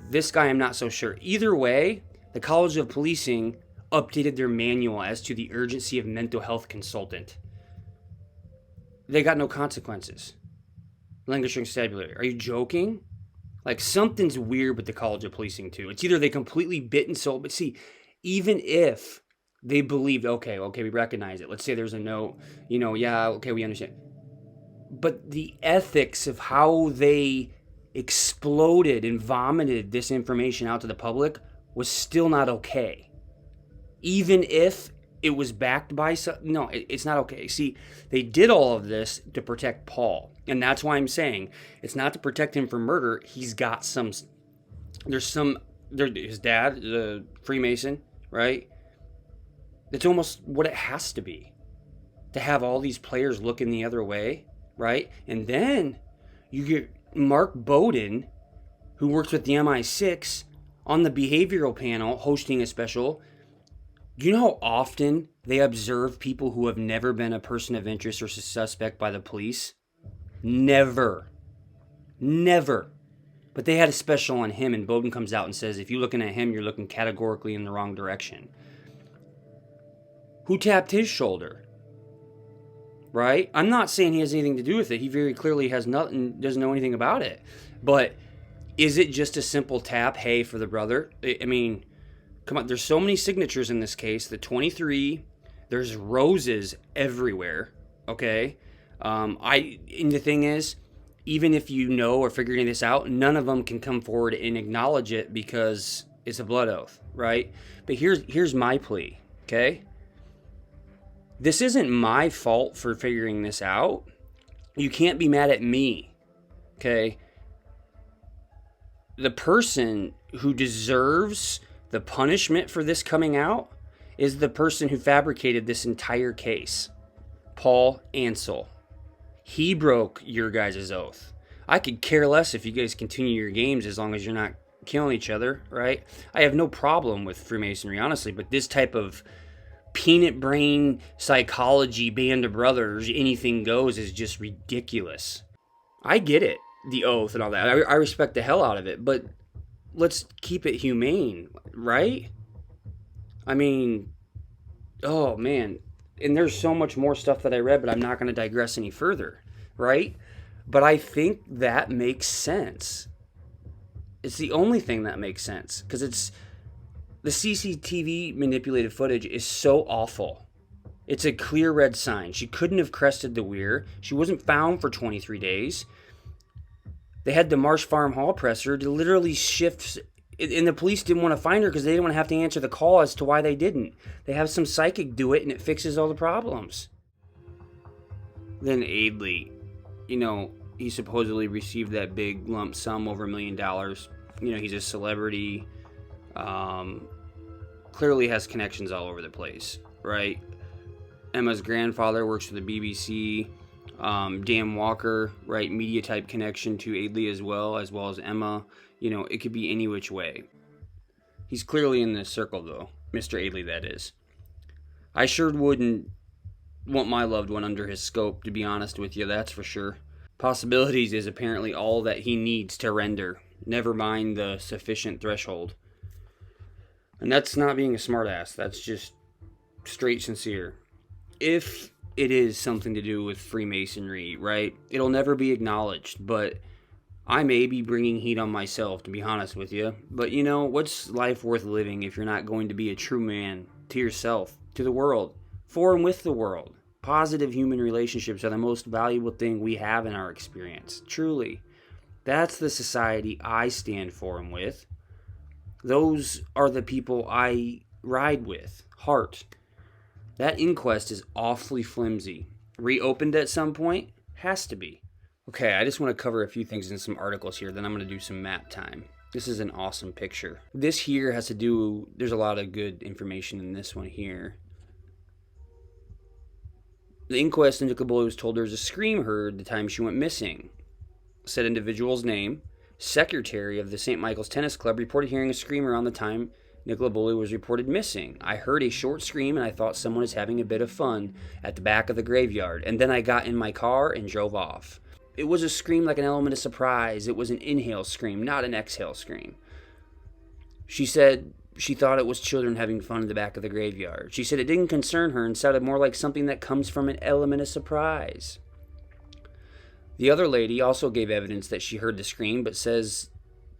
This guy, I'm not so sure. Either way, the College of Policing updated their manual as to the urgency of mental health consultant. They got no consequences. Lancashire Constabulary. Are you joking? Like, something's weird with the College of Policing, too. It's either they completely bit and sold, but see, even if they believed, okay, we recognize it. Let's say there's a note, okay, we understand. But the ethics of how they exploded and vomited this information out to the public was still not okay. Even if it was backed by no, it's not okay. See, they did all of this to protect Paul. And that's why I'm saying it's not to protect him from murder. He's got his dad, the Freemason, right? It's almost what it has to be. To have all these players looking the other way, right? And then you get Mark Bowden, who works with the MI6, on the behavioral panel hosting a special. You know how often they observe people who have never been a person of interest or suspect by the police? Never. But they had a special on him, and Bowden comes out and says, if you're looking at him, you're looking categorically in the wrong direction. Who tapped his shoulder? Right? I'm not saying he has anything to do with it. He very clearly has nothing, doesn't know anything about it. But is it just a simple tap, hey, for the brother? I mean, come on, there's so many signatures in this case. The 23, there's roses everywhere, okay? And the thing is, even if you know or figuring this out, none of them can come forward and acknowledge it because it's a blood oath, right? But here's my plea, okay? This isn't my fault for figuring this out. You can't be mad at me, okay? The person who deserves the punishment for this coming out is the person who fabricated this entire case, Paul Ansell. He broke your guys' oath. I could care less if you guys continue your games as long as you're not killing each other, right? I have no problem with Freemasonry, honestly, but this type of peanut brain psychology, band of brothers, anything goes is just ridiculous. I get it, the oath and all that. I respect the hell out of it, but let's keep it humane, right? I mean, oh man. And there's so much more stuff that I read, but I'm not going to digress any further, right? But I think that makes sense. It's the only thing that makes sense, because it's the CCTV manipulated footage is so awful. It's a clear red sign. She couldn't have crested the weir. She wasn't found for 23 days. They had the Marsh Farm Hall presser to literally shift, and the police didn't want to find her because they didn't want to have to answer the call as to why they didn't. They have some psychic do it, and it fixes all the problems. Then Adeley, he supposedly received that big lump sum, over $1 million. He's a celebrity. Clearly has connections all over the place, right? Emma's grandfather works for the BBC. Dan Walker, right, media type connection to Adeley as well as Emma. It could be any which way. He's clearly in this circle, though. Mr. Adeley, that is. I sure wouldn't want my loved one under his scope, to be honest with you, that's for sure. Possibilities is apparently all that he needs to render, never mind the sufficient threshold. And that's not being a smartass, that's just straight sincere. If it is something to do with Freemasonry, right, it'll never be acknowledged, but I may be bringing heat on myself, to be honest with you. But what's life worth living if you're not going to be a true man to yourself, to the world, for and with the world? Positive human relationships are the most valuable thing we have in our experience, truly. That's the society I stand for and with. Those are the people I ride with, heart. That inquest is awfully flimsy. Reopened at some point? Has to be. Okay, I just want to cover a few things in some articles here, then I'm going to do some map time. This is an awesome picture. This here has to do, there's a lot of good information in this one here. The inquest, Nicola Bulley was told there was a scream heard the time she went missing. Said individual's name, secretary of the St. Michael's Tennis Club, reported hearing a scream around the time Nicola Bulley was reported missing. I heard a short scream and I thought someone was having a bit of fun at the back of the graveyard, and then I got in my car and drove off. It was a scream like an element of surprise. It was an inhale scream, not an exhale scream. She said she thought it was children having fun at the back of the graveyard. She said it didn't concern her and sounded more like something that comes from an element of surprise. The other lady also gave evidence that she heard the scream, but says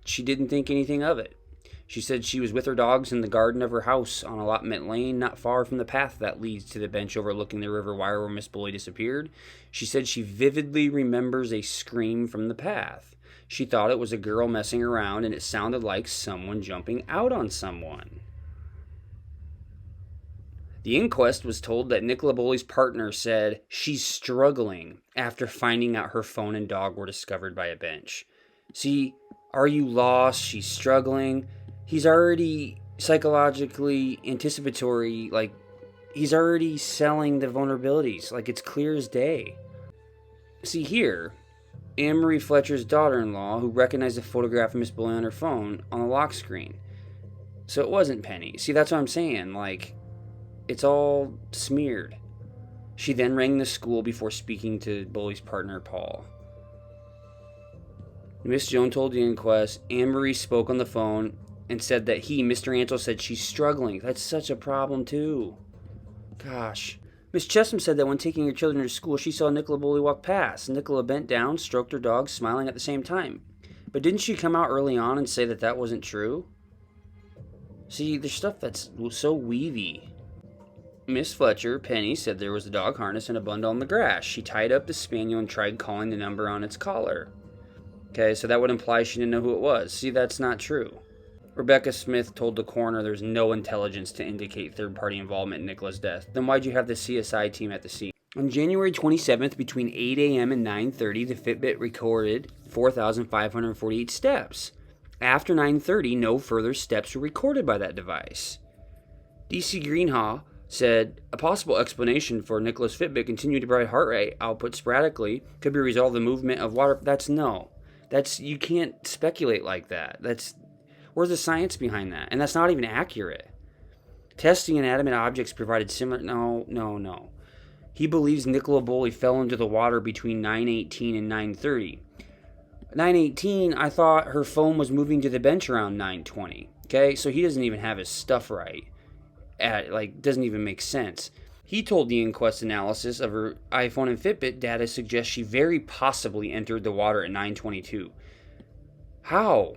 she didn't think anything of it. She said she was with her dogs in the garden of her house on Allotment Lane, not far from the path that leads to the bench overlooking the River Wire where Miss Bulley disappeared. She said she vividly remembers a scream from the path. She thought it was a girl messing around, and it sounded like someone jumping out on someone. The inquest was told that Nicola Bulley's partner said she's struggling after finding out her phone and dog were discovered by a bench. See, are you lost? She's struggling. He's already psychologically anticipatory, like, he's already selling the vulnerabilities, like it's clear as day. See here, Anne-Marie Fletcher's daughter-in-law, who recognized a photograph of Miss Bulley on her phone on the lock screen. So it wasn't Penny. See, that's what I'm saying, like, it's all smeared. She then rang the school before speaking to Bulley's partner, Paul. Miss Joan told the inquest Anne-Marie spoke on the phone and said that Mr. Ansell, said she's struggling. That's such a problem, too. Gosh. Miss Chesham said that when taking her children to school, she saw Nicola Bulley walk past. Nicola bent down, stroked her dog, smiling at the same time. But didn't she come out early on and say that that wasn't true? See, there's stuff that's so weavy. Miss Fletcher, Penny, said there was a dog harness and a bundle on the grass. She tied up the spaniel and tried calling the number on its collar. Okay, so that would imply she didn't know who it was. See, that's not true. Rebecca Smith told the coroner there's no intelligence to indicate third-party involvement in Nicola's death. Then why'd you have the CSI team at the scene? On January 27th, between 8 a.m. and 9:30, the Fitbit recorded 4,548 steps. After 9:30, no further steps were recorded by that device. DC Greenhaw said a possible explanation for Nicola's Fitbit continuing to provide heart rate output sporadically could be a result of the movement of water. You can't speculate like that. Where's the science behind that? And that's not even accurate. Testing inanimate objects provided similar... No. He believes Nicola Bulley fell into the water between 9:18 and 9:30. 9:18, I thought her phone was moving to the bench around 9:20. Okay, so he doesn't even have his stuff right. Doesn't even make sense. He told the inquest analysis of her iPhone and Fitbit data suggests she very possibly entered the water at 9:22. How?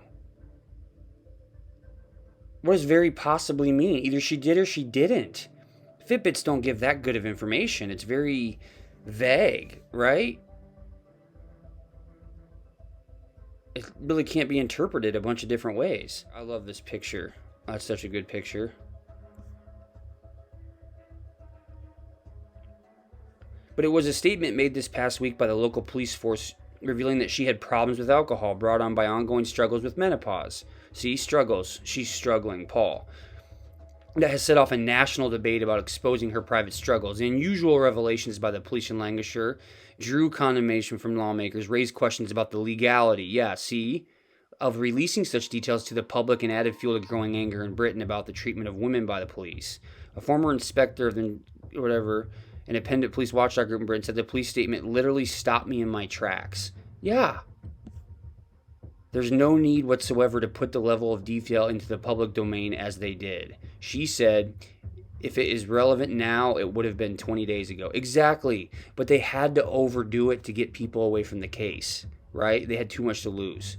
What does very possibly mean? Either she did or she didn't. Fitbits don't give that good of information. It's very vague, right? It really can't be interpreted a bunch of different ways. I love this picture. That's such a good picture. But it was a statement made this past week by the local police force revealing that she had problems with alcohol brought on by ongoing struggles with menopause. See, struggles. She's struggling, Paul. That has set off a national debate about exposing her private struggles. The unusual revelations by the police in Lancashire drew condemnation from lawmakers, raised questions about the legality, of releasing such details to the public, and added fuel to growing anger in Britain about the treatment of women by the police. A former inspector of the independent police watchdog group in Britain said the police statement literally stopped me in my tracks. Yeah. There's no need whatsoever to put the level of detail into the public domain as they did. She said, if it is relevant now, it would have been 20 days ago. Exactly. But they had to overdo it to get people away from the case, right? They had too much to lose.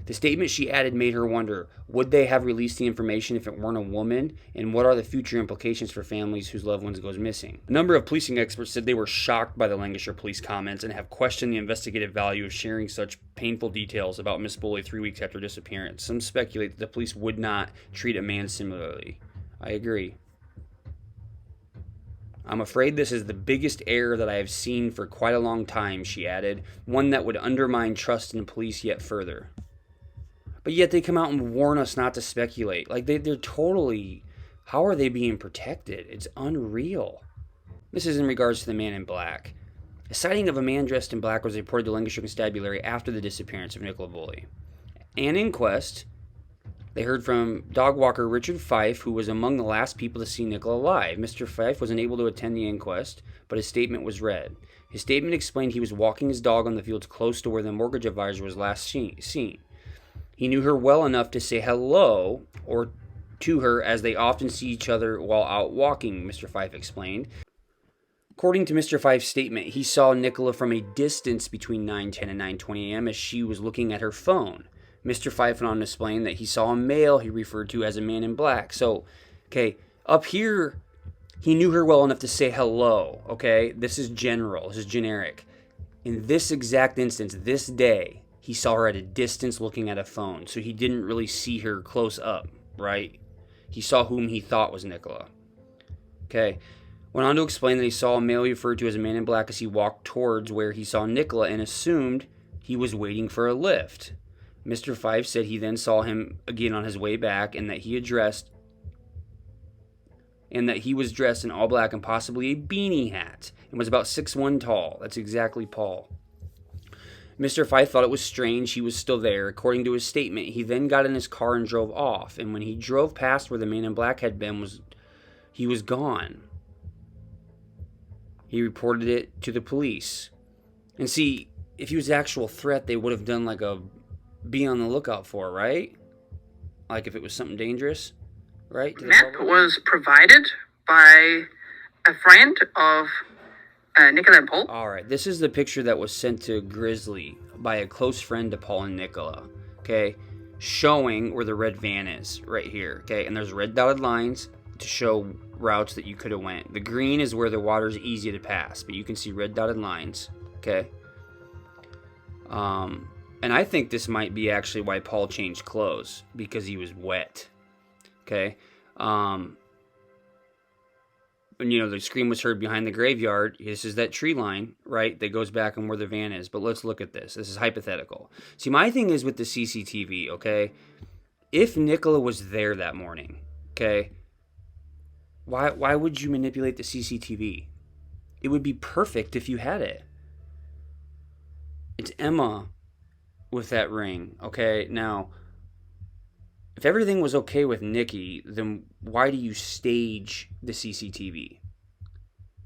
The statement she added made her wonder, would they have released the information if it weren't a woman? And what are the future implications for families whose loved ones goes missing? A number of policing experts said they were shocked by the Lancashire police comments and have questioned the investigative value of sharing such painful details about Miss Bulley 3 weeks after disappearance. Some speculate that the police would not treat a man similarly. I agree. I'm afraid this is the biggest error that I have seen for quite a long time, she added, one that would undermine trust in police yet further. But yet they come out and warn us not to speculate. Like, they're totally... How are they being protected? It's unreal. This is in regards to the man in black. A sighting of a man dressed in black was reported to Lancashire Constabulary after the disappearance of Nicola Bulley. An inquest, they heard from dog walker Richard Fife, who was among the last people to see Nicola alive. Mr. Fife was unable to attend the inquest, but his statement was read. His statement explained he was walking his dog on the fields close to where the mortgage advisor was last seen. He knew her well enough to say hello or to her, as they often see each other while out walking, Mr. Fife explained. According to Mr. Fife's statement, he saw Nicola from a distance between 9:10 and 9:20 a.m. as she was looking at her phone. Mr. Fife went on to explain that he saw a male he referred to as a man in black. So, okay, up here, he knew her well enough to say hello, okay? This is general, this is generic. In this exact instance, this day, he saw her at a distance looking at a phone, so he didn't really see her close up, right? He saw whom he thought was Nicola. Okay. Went on to explain that he saw a male referred to as a man in black as he walked towards where he saw Nicola and assumed he was waiting for a lift. Mr. Fife said he then saw him again on his way back and that he was dressed in all black and possibly a beanie hat and was about 6'1" tall. That's exactly Paul. Mr. Fife thought it was strange he was still there. According to his statement, he then got in his car and drove off. And when he drove past where the man in black had been, he was gone. He reported it to the police. And see, if he was an actual threat, they would have done like a be on the lookout for, right? Like if it was something dangerous, right? That was provided by a friend of Nicola and Paul. All right, this is the picture that was sent to Grizzly by a close friend to Paul and Nicola, okay? Showing where the red van is, right here, okay? And there's red dotted lines to show routes that you could have went. The green is where the water's easy to pass, but you can see red dotted lines, okay? And I think this might be actually why Paul changed clothes, because he was wet, okay? And, you know, the scream was heard behind the graveyard. This is that tree line, right, that goes back on where the van is. But let's look at this. This is hypothetical. See, my thing is with the CCTV, okay? If Nicola was there that morning, okay, why would you manipulate the CCTV? It would be perfect if you had it. It's Emma with that ring, okay? Now, if everything was okay with Nikki, then why do you stage the CCTV?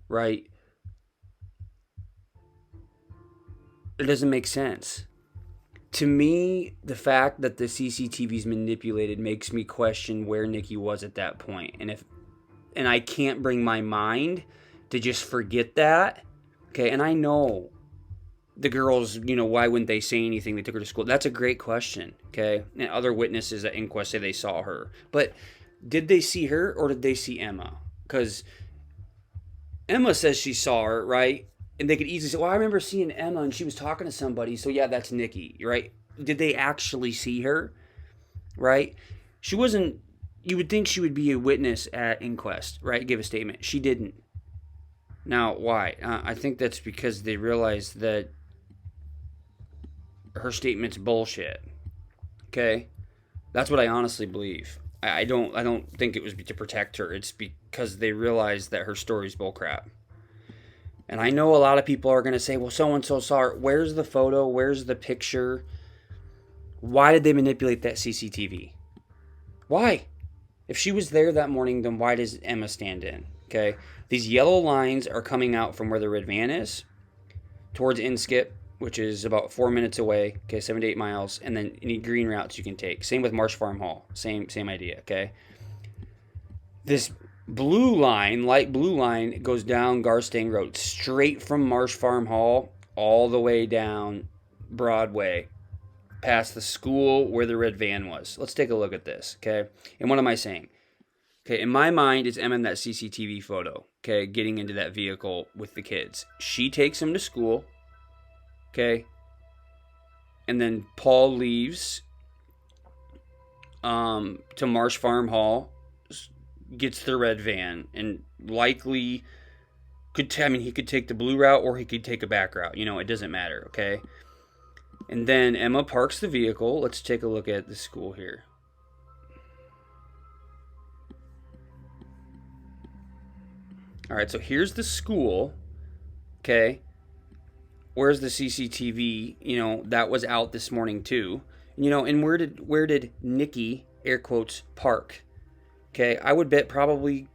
Right? It doesn't make sense. To me, the fact that the CCTV is manipulated makes me question where Nikki was at that point. And I can't bring my mind to just forget that. Okay, and I know the girls, why wouldn't they say anything? They took her to school. That's a great question, okay? And other witnesses at Inquest say they saw her. But did they see her or did they see Emma? Because Emma says she saw her, right? And they could easily say, well, I remember seeing Emma and she was talking to somebody. So, yeah, that's Nikki, right? Did they actually see her, right? She wasn't, you would think she would be a witness at Inquest, right? Give a statement. She didn't. Now, why? I think that's because they realized that her statement's bullshit. Okay? That's what I honestly believe. I don't think it was to protect her. It's because they realized that her story's bullcrap. And I know a lot of people are going to say, well, so-and-so saw her. Where's the photo? Where's the picture? Why did they manipulate that CCTV? Why? If she was there that morning, then why does Emma stand in? Okay? These yellow lines are coming out from where the red van is towards Inskip, which is about 4 minutes away, okay, 7 to 8 miles, and then any green routes you can take. Same with Marsh Farm Hall. Same idea, okay? This blue line, light blue line, goes down Garstang Road, straight from Marsh Farm Hall all the way down Broadway, past the school where the red van was. Let's take a look at this, okay? And what am I saying? Okay, in my mind, it's Emma in that CCTV photo, okay, getting into that vehicle with the kids. She takes him to school, okay, and then Paul leaves to Marsh Farm Hall, gets the red van, and likely he could take the blue route or he could take a back route. It doesn't matter, okay? And then Emma parks the vehicle. Let's take a look at the school here. All right, so here's the school, okay? Where's the CCTV? That was out this morning too. And where did Nikki, air quotes, park? Okay, I would bet probably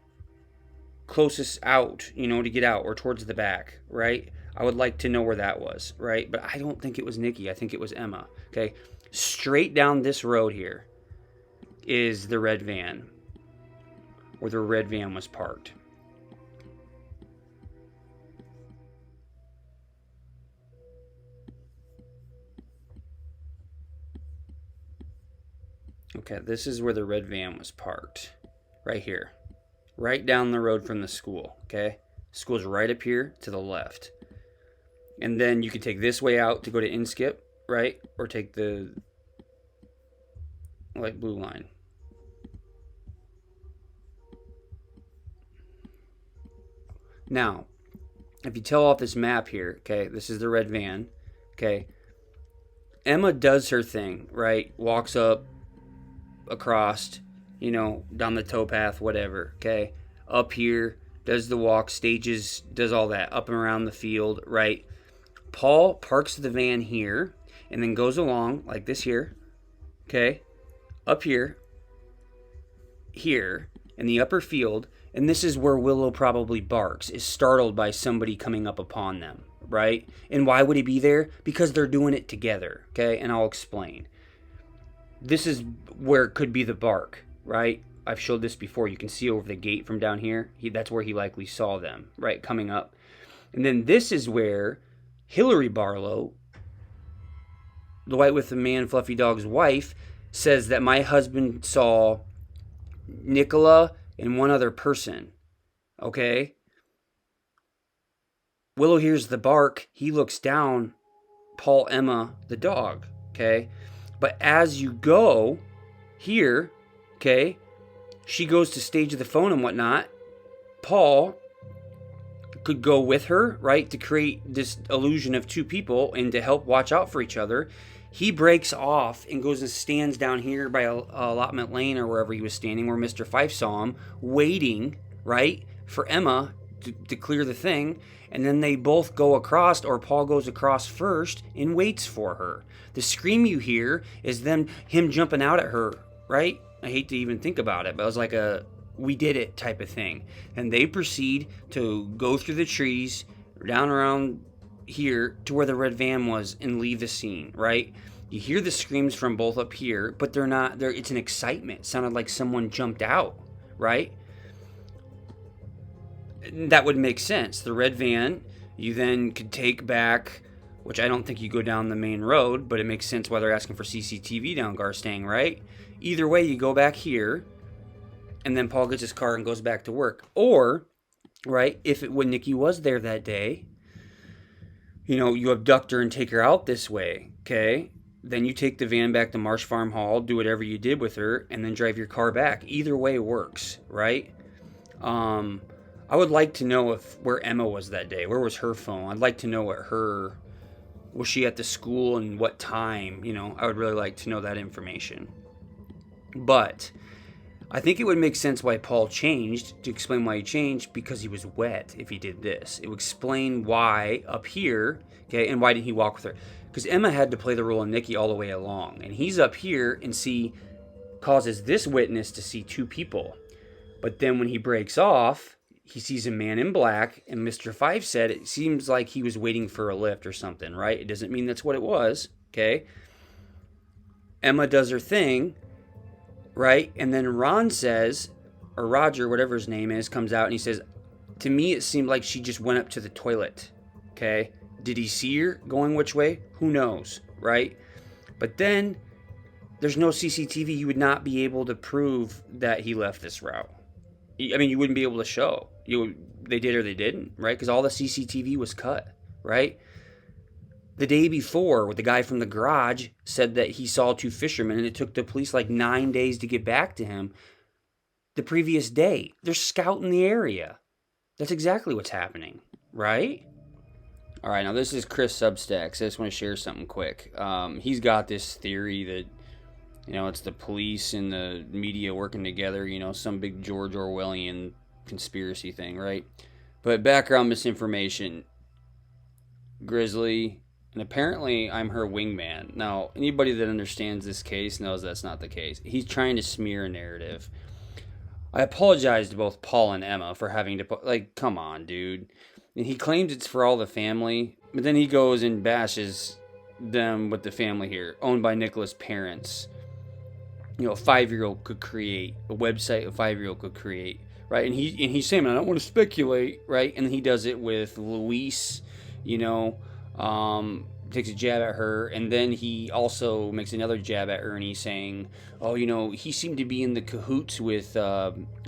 closest out, to get out or towards the back, right? I would like to know where that was, right? But I don't think it was Nikki. I think it was Emma, okay? Straight down this road here is the red van, where the red van was parked. Okay, this is where the red van was parked. Right here. Right down the road from the school, okay? School's right up here to the left. And then you can take this way out to go to Inskip, right? Or take the light blue line. Now, if you tell off this map here, okay, this is the red van, okay? Emma does her thing, right? Walks up, across, down the towpath, whatever, okay? Up here, does the walk, stages, does all that, up and around the field, right? Paul parks the van here, and then goes along, like this here, okay? Up here, in the upper field, and this is where Willow probably barks, is startled by somebody coming up upon them, right? And why would he be there? Because they're doing it together, okay? And I'll explain. This is where it could be the bark, right? I've showed this before. You can see over the gate from down here. That's where he likely saw them, right, coming up. And then this is where Hillary Barlow, the white with the man, fluffy dog's wife, says that my husband saw Nicola and one other person, okay? Willow hears the bark. He looks down. Paul, Emma, the dog, okay? But as you go here, okay, she goes to stage the phone and whatnot. Paul could go with her, right, to create this illusion of two people and to help watch out for each other. He breaks off and goes and stands down here by allotment lane or wherever he was standing, where Mr. Fife saw him, waiting, right, for Emma to clear the thing. And then they both go across, or Paul goes across first and waits for her. The scream you hear is him jumping out at her, right? I hate to even think about it, but it was like a we did it type of thing. And they proceed to go through the trees, down around here to where the red van was, and leave the scene, right? You hear the screams from both up here, but they're not there. It's an excitement. It sounded like someone jumped out, right? That would make sense. The red van, you then could take back which I don't think you go down the main road, but it makes sense why they're asking for CCTV down Garstang, right? Either way, you go back here, and then Paul gets his car and goes back to work. Or, right, when Nikki was there that day, you abduct her and take her out this way, okay? Then you take the van back to Marsh Farm Hall, do whatever you did with her, and then drive your car back. Either way works, right? I would like to know where Emma was that day. Where was her phone? I'd like to know was she at the school and what time? I would really like to know that information. But I think it would make sense why Paul changed, to explain why he changed, because he was wet if he did this. It would explain why up here, okay, and why didn't he walk with her? Because Emma had to play the role of Nikki all the way along. And he's up here and causes this witness to see two people. But then when he breaks off, he sees a man in black, and Mr. Fife said it seems like he was waiting for a lift or something, right? It doesn't mean that's what it was, okay? Emma does her thing, right? And then Ron says, or Roger, whatever his name is, comes out and he says, to me it seemed like she just went up to the toilet, okay? Did he see her going which way? Who knows, right? But then there's no CCTV. You would not be able to prove that he left this route. I mean, you wouldn't be able to show. They did or they didn't, right? Because all the CCTV was cut, right? The day before, the guy from the garage said that he saw two fishermen, and it took the police like 9 days to get back to him. The previous day, they're scouting the area. That's exactly what's happening, right? All right, now this is Chris Substack, so I just want to share something quick. He's got this theory that, it's the police and the media working together, some big George Orwellian conspiracy thing, right? But background misinformation. Grizzly, and apparently I'm her wingman. Now, anybody that understands this case knows that's not the case. He's trying to smear a narrative. I apologize to both Paul and Emma for having to, come on, dude. And he claims it's for all the family, but then he goes and bashes them with the family here, owned by Nicola's parents. A 5-year-old could create a website. A 5-year-old could create, right? And he's saying, I don't want to speculate, right? And he does it with Luis, takes a jab at her, and then he also makes another jab at Ernie, saying, he seemed to be in the cahoots with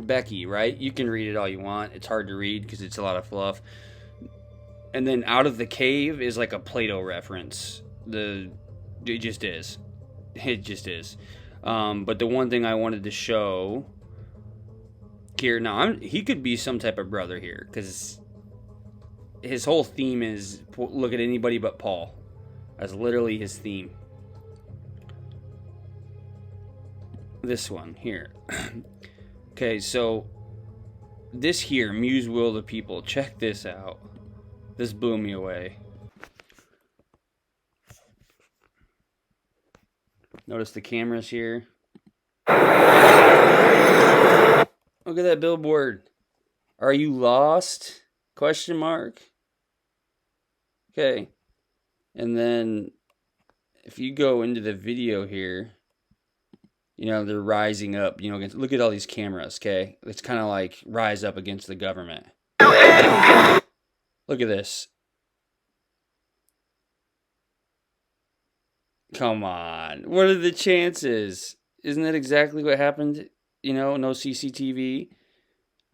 Becky, right? You can read it all you want. It's hard to read because it's a lot of fluff. And then out of the cave is like a Plato reference. It just is. It just is. But the one thing I wanted to show here, now he could be some type of brother here, because his whole theme is look at anybody but Paul. That's literally his theme. This one here. Okay, so this here, Muse Will the People. Check this out. This blew me away. Notice the cameras here. Look at that billboard. Are you lost? Question mark. Okay. And then if you go into the video here, they're rising up, look at all these cameras, okay? It's kind of like rise up against the government. Look at this. Come on. What are the chances? Isn't that exactly what happened? No CCTV.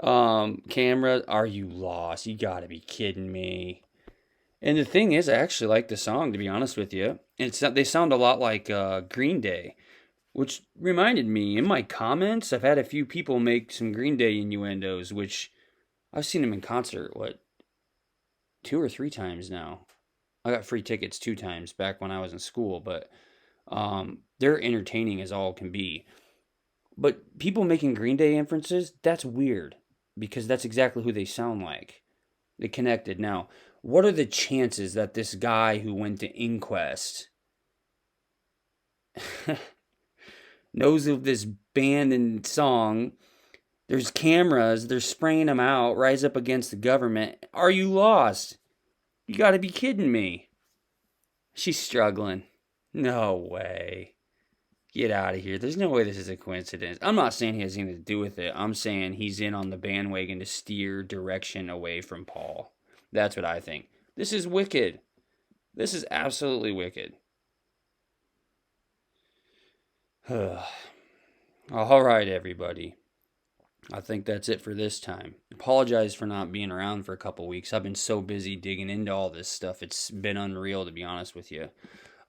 Camera. Are you lost? You gotta be kidding me. And the thing is, I actually like the song, to be honest with you. They sound a lot like Green Day, which reminded me, in my comments, I've had a few people make some Green Day innuendos, which I've seen them in concert, 2 or 3 times now. I got free tickets 2 times back when I was in school, but they're entertaining as all can be. But people making Green Day inferences, that's weird, because that's exactly who they sound like. They connected. Now, what are the chances that this guy who went to Inquest knows of this band and song? There's cameras, they're spraying them out, rise up against the government. Are you lost? You gotta be kidding me. She's struggling. No way. Get out of here. There's no way this is a coincidence. I'm not saying he has anything to do with it. I'm saying he's in on the bandwagon to steer direction away from Paul. That's what I think. This is wicked. This is absolutely wicked. All right, everybody. I think that's it for this time. Apologize for not being around for a couple weeks. I've been so busy digging into all this stuff. It's been unreal, to be honest with you.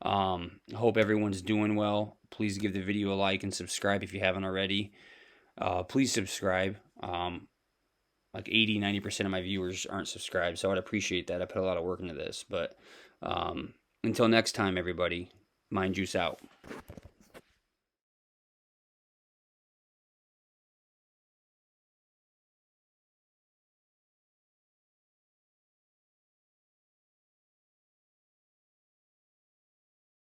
Hope everyone's doing well. Please give the video a like and subscribe if you haven't already. Please subscribe. Like 80-90% of my viewers aren't subscribed, so I'd appreciate that. I put a lot of work into this. But until next time, everybody, Mind Juice out.